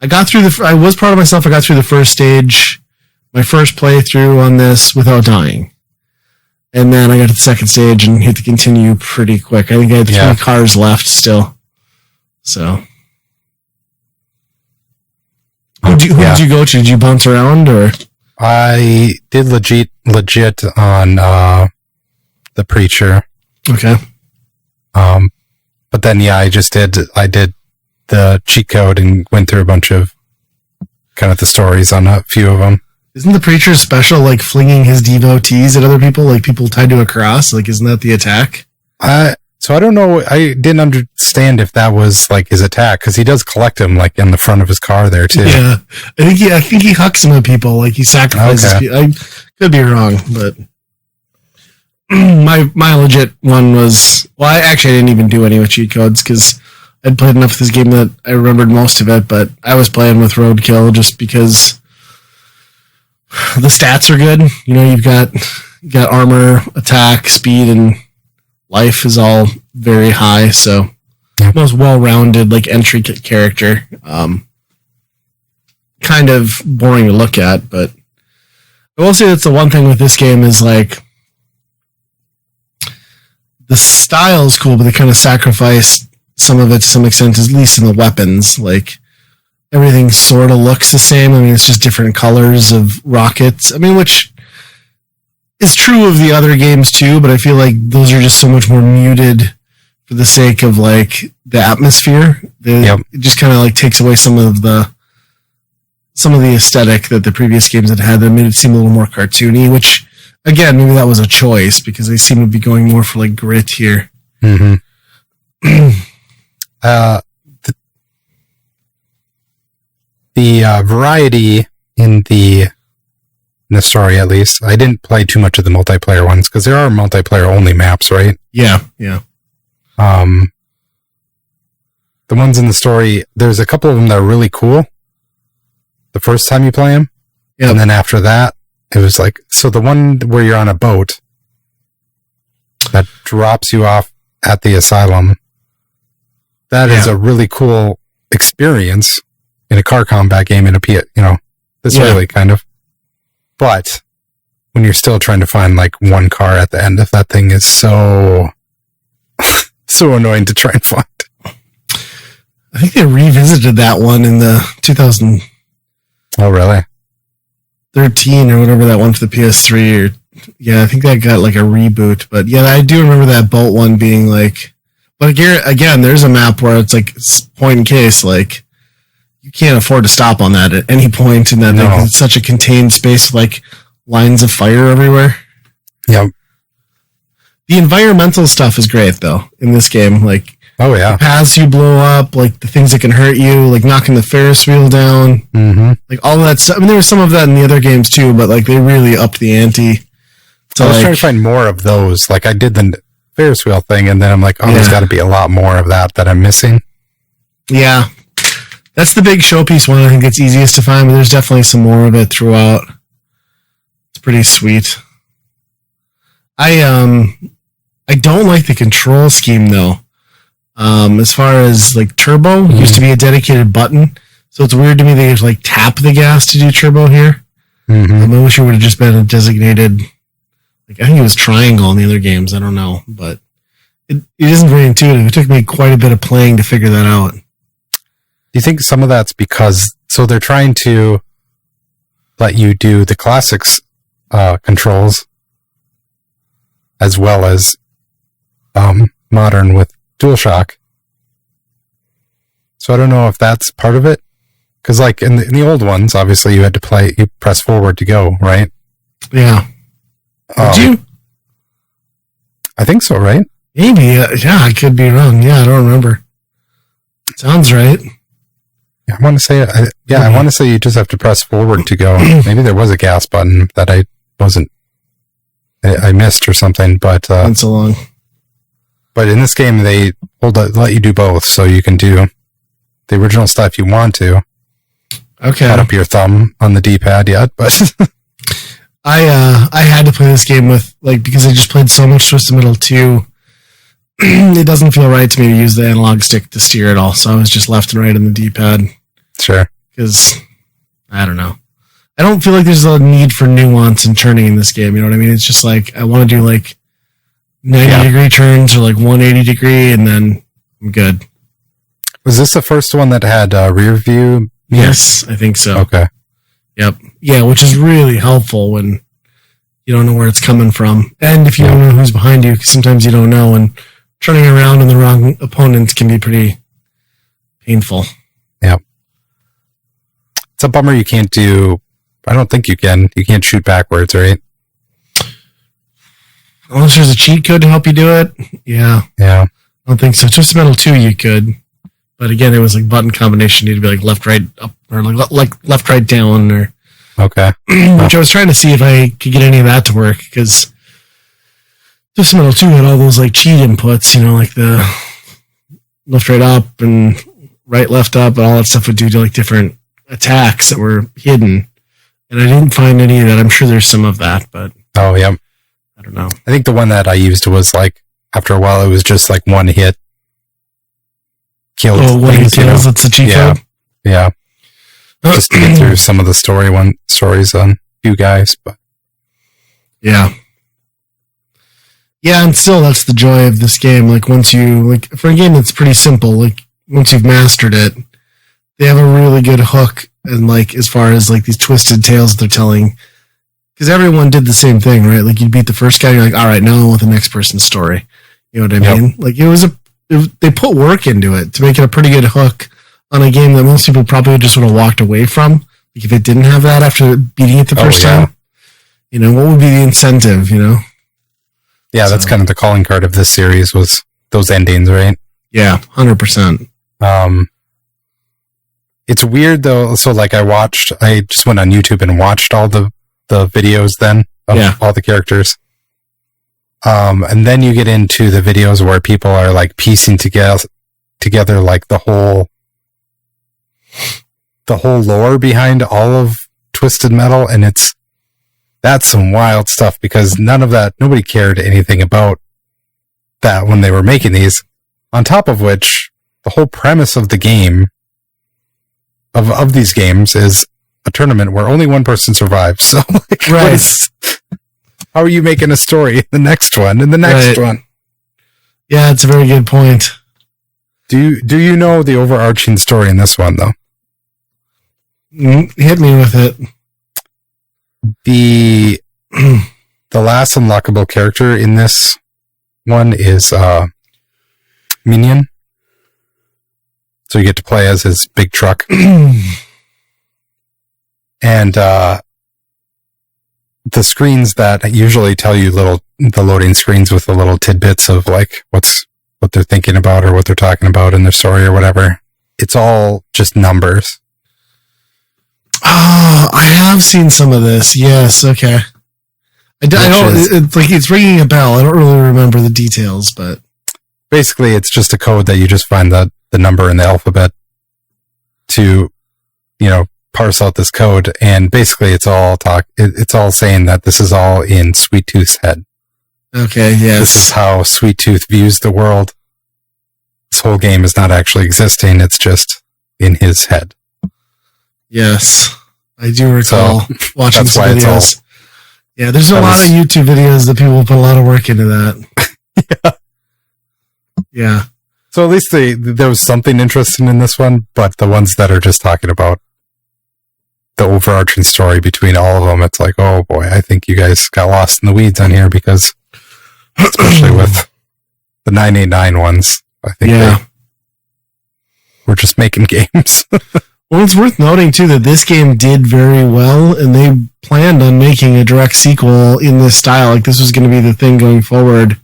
I was proud of myself. I got through the first stage, my first playthrough on this without dying. And then I got to the second stage and hit the continue pretty quick. I think I had 3 cars left still. So... Who did you go to? Did you bounce around or? I did legit on the Preacher. Okay. But then I did the cheat code and went through a bunch of kind of the stories on a few of them. Isn't the Preacher special like flinging his devotees at other people, like people tied to a cross? Like, isn't that the attack? So I don't know. I didn't understand if that was like his attack because he does collect them like on the front of his car there too. Yeah, I think he hucks them at people, like he sacrifices. Okay. People. I could be wrong, but my legit one was I didn't even do any with cheat codes because I'd played enough of this game that I remembered most of it. But I was playing with Roadkill just because the stats are good. You've got armor, attack, speed, and life is all very high, so most well-rounded like entry character. Kind of boring to look at, but I will say that's the one thing with this game is like the style is cool, but they kind of sacrifice some of it to some extent, at least in the weapons. Like everything sort of looks the same. I mean, it's just different colors of rockets. I mean, which is true of the other games too, but I feel like those are just so much more muted for the sake of like the atmosphere. It just kind of like takes away some of the aesthetic that the previous games had that made it seem a little more cartoony, which again, maybe that was a choice because they seem to be going more for like grit here. Mm-hmm. The variety in the story, at least, I didn't play too much of the multiplayer ones because there are multiplayer only maps, right? Yeah. The ones in the story, there's a couple of them that are really cool the first time you play them. Yep. And then after that, it was like, so the one where you're on a boat that drops you off at the asylum, that is a really cool experience in a car combat game in a Israeli kind of. But when you're still trying to find like one car at the end of that thing is so annoying to try and find. I think they revisited that one in the 2013 Oh, really? or whatever that one for the PS3. I think that got like a reboot. But yeah, I do remember that boat one being like. But again, there's a map where it's like point in case, like. You can't afford to stop on that at any point in that thing. It's such a contained space, like lines of fire everywhere. Yep. The environmental stuff is great though in this game. Like, the paths you blow up, like the things that can hurt you, like knocking the Ferris wheel down, like all of that stuff. I mean, there was some of that in the other games too, but like they really upped the ante. So I was trying to find more of those. Like I did the Ferris wheel thing, and then I'm like, there's got to be a lot more of that I'm missing. Yeah. That's the big showpiece one. I think it's easiest to find, but there's definitely some more of it throughout. It's pretty sweet. I don't like the control scheme though. As far as like turbo, used to be a dedicated button, so it's weird to me that you have to like tap the gas to do turbo here. I wish it would have just been a designated. Like I think it was triangle in the other games. I don't know, but it isn't very intuitive. It took me quite a bit of playing to figure that out. Do you think some of that's because they're trying to let you do the classics controls as well as modern with DualShock? So I don't know if that's part of it. Because like in the old ones, obviously you had to you press forward to go, right? Yeah. Did you? I think so, right? Maybe. Yeah, I could be wrong. Yeah, I don't remember. Sounds right. I want to say, I want to say you just have to press forward to go. Maybe there was a gas button that I missed or something, but been so long. But in this game, they let you do both, so you can do the original stuff if you want to. Okay. Not up your thumb on the D-pad yet, but I had to play this game with because I just played so much Twisted Metal 2. It doesn't feel right to me to use the analog stick to steer it all, so I was just left and right on the D-pad. Sure. Because, I don't know. I don't feel like there's a need for nuance in turning in this game, you know what I mean? It's just like, I want to do 90-degree turns or 180-degree, and then I'm good. Was this the first one that had rear view? Yes, I think so. Okay. Yep. Yeah, which is really helpful when you don't know where it's coming from. And if you don't know who's behind you, because sometimes you don't know, and turning around on the wrong opponent can be pretty painful. Yeah. It's a bummer you can't do... I don't think you can. You can't shoot backwards, right? Unless there's a cheat code to help you do it. Yeah. Yeah. I don't think so. Twisted Metal 2 you could. But again, it was button combination. You'd be left, right, up, or left, right, down, or... Okay. Which I was trying to see if I could get any of that to work, because Twisted Metal 2 had all those cheat inputs, the left, right, up, and right, left, up, and all that stuff would do to different attacks that were hidden. And I didn't find any of that. I'm sure there's some of that, but... Oh, yeah. I don't know. I think the one that I used was after a while, it was just one hit. Killed. Oh, one hit kills, that's a cheat code? Yeah. Just to get through some of the stories on few guys, but... Yeah. Yeah, and still, that's the joy of this game. Once you... for a game that's pretty simple, once you've mastered it, they have a really good hook, and as far as these twisted tales they're telling, because everyone did the same thing, right? You beat the first guy, you're all right, now I want the next person's story. You know what I mean? It was they put work into it to make it a pretty good hook on a game that most people probably just would have walked away from. Like if it didn't have that after beating it the first time, what would be the incentive, Yeah, that's kind of the calling card of this series was those endings, right? Yeah, 100%. It's weird though. So like I just went on YouTube and watched all the videos then of all the characters. And then you get into the videos where people are like piecing together like the whole lore behind all of Twisted Metal. And that's some wild stuff because nobody cared anything about that when they were making these. On top of which, the whole premise of the game, of these games, is a tournament where only one person survives. So, like, right. How are you making a story in the next one? In the next one? Yeah, it's a very good point. Do you know the overarching story in this one, though? Hit me with it. The last unlockable character in this one is Minion. So you get to play as his big truck. And the screens that usually tell you the loading screens with the little tidbits of like what they're thinking about or what they're talking about in their story or whatever. It's all just numbers. Oh, I have seen some of this. Yes, okay. I don't. It's ringing a bell. I don't really remember the details, but basically, it's just a code that you just find the number in the alphabet to, parse out this code, and basically, it's all saying that this is all in Sweet Tooth's head. Okay. Yes. This is how Sweet Tooth views the world. This whole game is not actually existing. It's just in his head. Yes, I do recall watching some videos. Yeah, there's a lot of YouTube videos that people put a lot of work into that. Yeah. So at least there was something interesting in this one, but the ones that are just talking about the overarching story between all of them, it's like, oh boy, I think you guys got lost in the weeds on here because, especially with the 989 ones, I think we're just making games. Well, it's worth noting, too, that this game did very well, and they planned on making a direct sequel in this style. Like, this was going to be the thing going forward.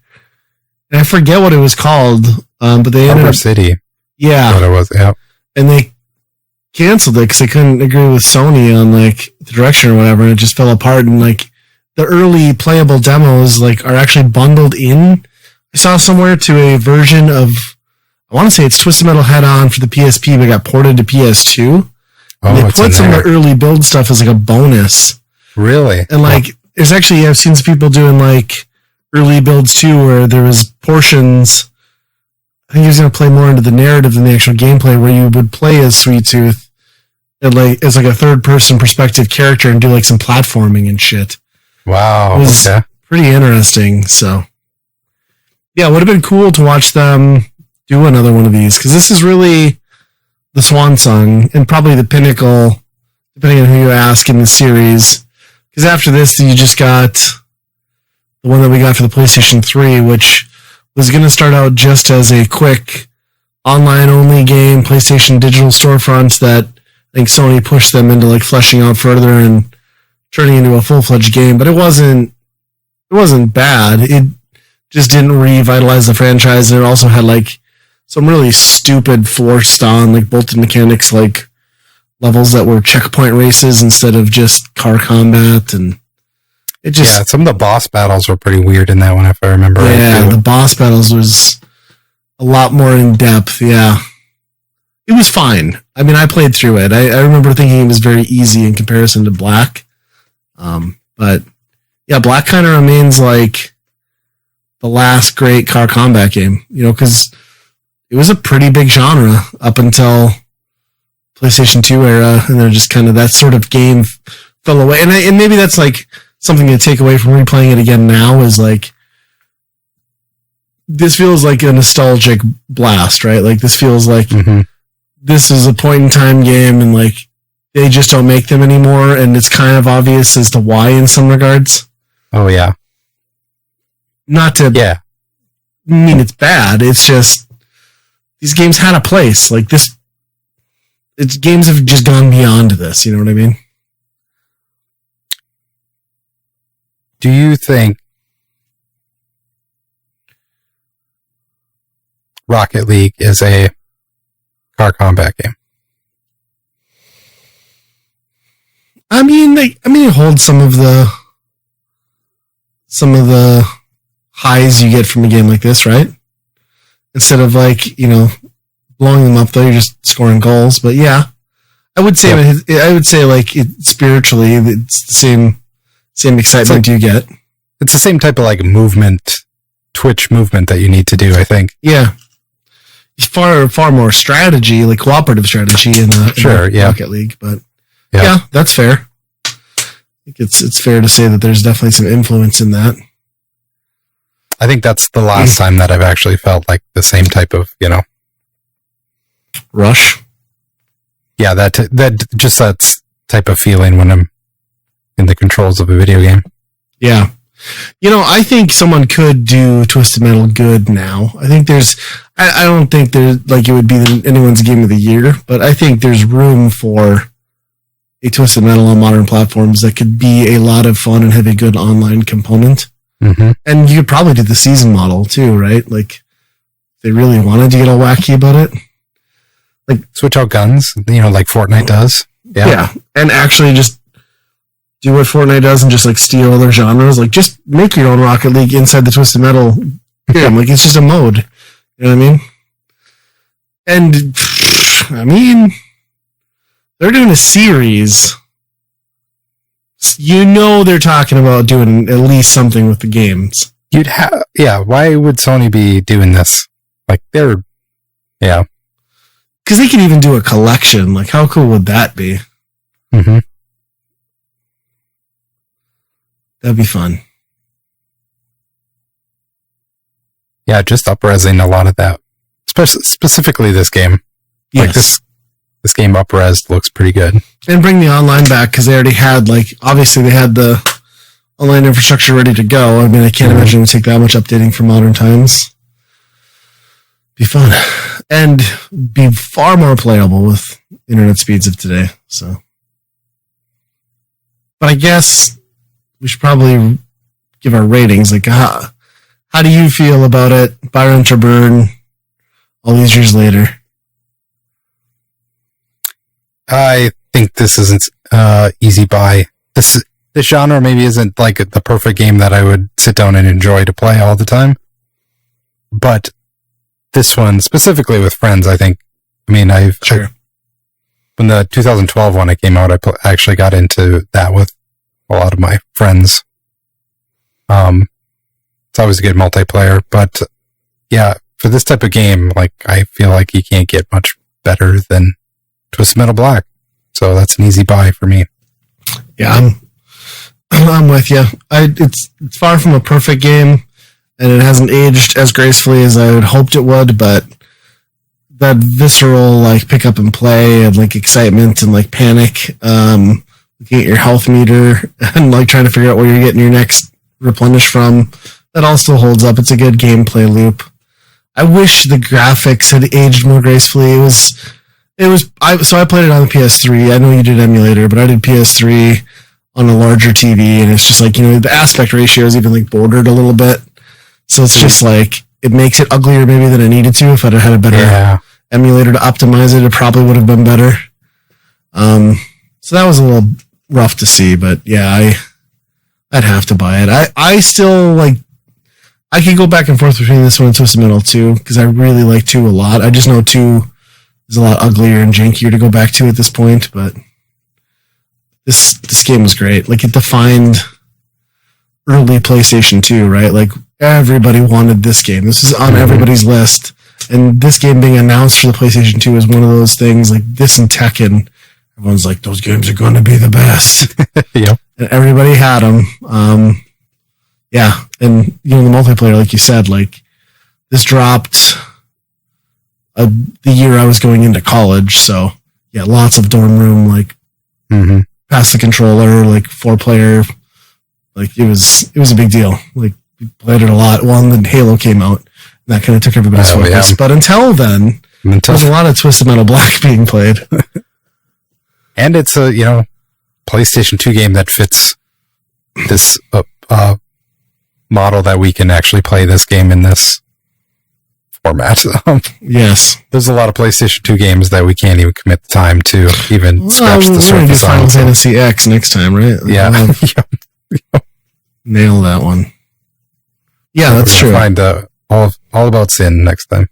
And I forget what it was called, but they ended up... City. Yeah. What it was, yeah. And they canceled it because they couldn't agree with Sony on, like, the direction or whatever, and it just fell apart. And, like, the early playable demos, like, are actually bundled in. I saw somewhere to a version of... I want to say it's Twisted Metal Head-On for the PSP, but got ported to PS2. And they put some of the early build stuff as like a bonus. Really? And like, there's actually, I've seen some people doing like early builds too, where there was portions. I think he was going to play more into the narrative than the actual gameplay, where you would play as Sweet Tooth and like as like a third-person perspective character and do like some platforming and shit. Wow. It was pretty interesting. So, yeah, it would have been cool to watch them do another one of these, because this is really the swan song and probably the pinnacle, depending on who you ask, in the series. Because after this, you just got the one that we got for the PlayStation 3, which was going to start out just as a quick online-only game, PlayStation digital storefronts that I think Sony pushed them into like fleshing out further and turning into a full-fledged game. But it wasn't bad. It just didn't revitalize the franchise, and it also had like some really stupid forced on like bolted mechanics, like levels that were checkpoint races instead of just car combat, and it just some of the boss battles were pretty weird in that one, if I remember right. Yeah, the boss battles was a lot more in depth. Yeah, it was fine. I mean, I played through it. I remember thinking it was very easy in comparison to Black. But yeah, Black kind of remains like the last great car combat game, because it was a pretty big genre up until PlayStation 2 era, and then just kind of that sort of game fell away. And maybe that's like something to take away from replaying it again now, is like, this feels like a nostalgic blast, right? Like, this feels like this is a point in time game, and like they just don't make them anymore, and it's kind of obvious as to why in some regards. Oh yeah. Not to mean it's bad. It's just these games had a place. Like this, games have just gone beyond this. You know what I mean? Do you think Rocket League is a car combat game? I mean, it holds some of the highs you get from a game like this, right? Instead of like, blowing them up, though, you're just scoring goals. But yeah, I would say like spiritually, it's the same excitement you get. It's the same type of like Twitch movement that you need to do, I think. Yeah. Far more strategy, like cooperative strategy in Rocket League, but yeah, that's fair. I think it's fair to say that there's definitely some influence in that. I think that's the last time that I've actually felt like the same type of, rush. Yeah, that type of feeling when I'm in the controls of a video game. Yeah. I think someone could do Twisted Metal good now. I think I don't think there's like it would be anyone's game of the year, but I think there's room for a Twisted Metal on modern platforms that could be a lot of fun and have a good online component. Mm-hmm. And you could probably do the season model too, right? Like, if they really wanted to get all wacky about it. Like, switch out guns, like Fortnite does. Yeah. And actually just do what Fortnite does and just like steal other genres. Like, just make your own Rocket League inside the Twisted Metal game. Like, it's just a mode. You know what I mean? And, they're doing a series. They're talking about doing at least something with the games. Why would Sony be doing this? Like, because they could even do a collection. Like, how cool would that be? Mm-hmm. That'd be fun. Yeah, just up-resing a lot of that. Specifically this game. Yes. Like this game up-res looks pretty good. And bring the online back, because they already had, obviously they had the online infrastructure ready to go. I mean, I can't imagine it would take that much updating for modern times. Be fun. And be far more playable with internet speeds of today, so. But I guess we should probably give our ratings. Like, how do you feel about it, Byron Traburn, all these years later? I think this isn't easy buy. This genre maybe isn't like the perfect game that I would sit down and enjoy to play all the time. But this one, specifically with friends, I think, when the 2012 one came out, I actually got into that with a lot of my friends. It's always a good multiplayer, but yeah, for this type of game, like, I feel like you can't get much better than Twisted Metal Black. So that's an easy buy for me. Yeah, I'm with you. It's far from a perfect game, and it hasn't aged as gracefully as I would hoped it would, but that visceral, like, pick up and play and, like, excitement and, like, panic, looking at your health meter and, like, trying to figure out where you're getting your next replenish from, that all still holds up. It's a good gameplay loop. I wish the graphics had aged more gracefully. I played it on the PS3. I know you did emulator, but I did PS3 on a larger TV, and it's just like, the aspect ratio is even, like, bordered a little bit. So it's just like, it makes it uglier maybe than I needed to. If I'd have had a better emulator to optimize it, it probably would have been better. So that was a little rough to see, but yeah, I'd have to buy it. I still, like, I could go back and forth between this one and Twisted Metal 2, because I really like 2 a lot. I just know 2 is a lot uglier and jankier to go back to at this point, but this game was great. Like, it defined early PlayStation 2, right? Like, everybody wanted this game. This is on everybody's list, and this game being announced for the PlayStation 2 is one of those things, like this and Tekken. Everyone's like, those games are going to be the best. Yep. And everybody had them. Yeah, and the multiplayer, like you said, like, this dropped the year I was going into college, so yeah, lots of dorm room, like, pass the controller, like, 4-player, like, it was a big deal. Like, we played it a lot. Well, and then Halo came out, and that kind of took everybody's focus. Yeah. But until then, There's a lot of Twisted Metal Black being played. And it's a, PlayStation 2 game that fits this model that we can actually play this game in this format. Yes. There's a lot of PlayStation 2 games that we can't even commit the time to even scratch the surface on. We're going to do Final Fantasy X next time, right? Yeah. Nail that one. Yeah, that's true. Find all about sin next time.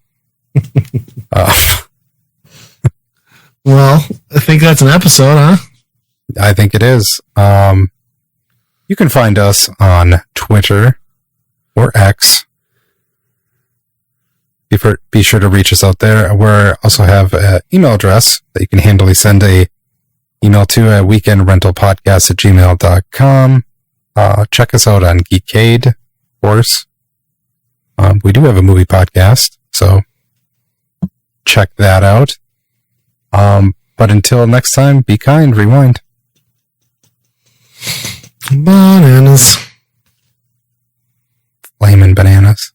Well, I think that's an episode, huh? I think it is. You can find us on Twitter or X. Be sure to reach us out there. We also have an email address that you can handily send a email to at weekendrentalpodcast@gmail.com. Check us out on Geekade, of course. We do have a movie podcast, so check that out. But until next time, be kind, rewind. Bananas. Flamin' bananas.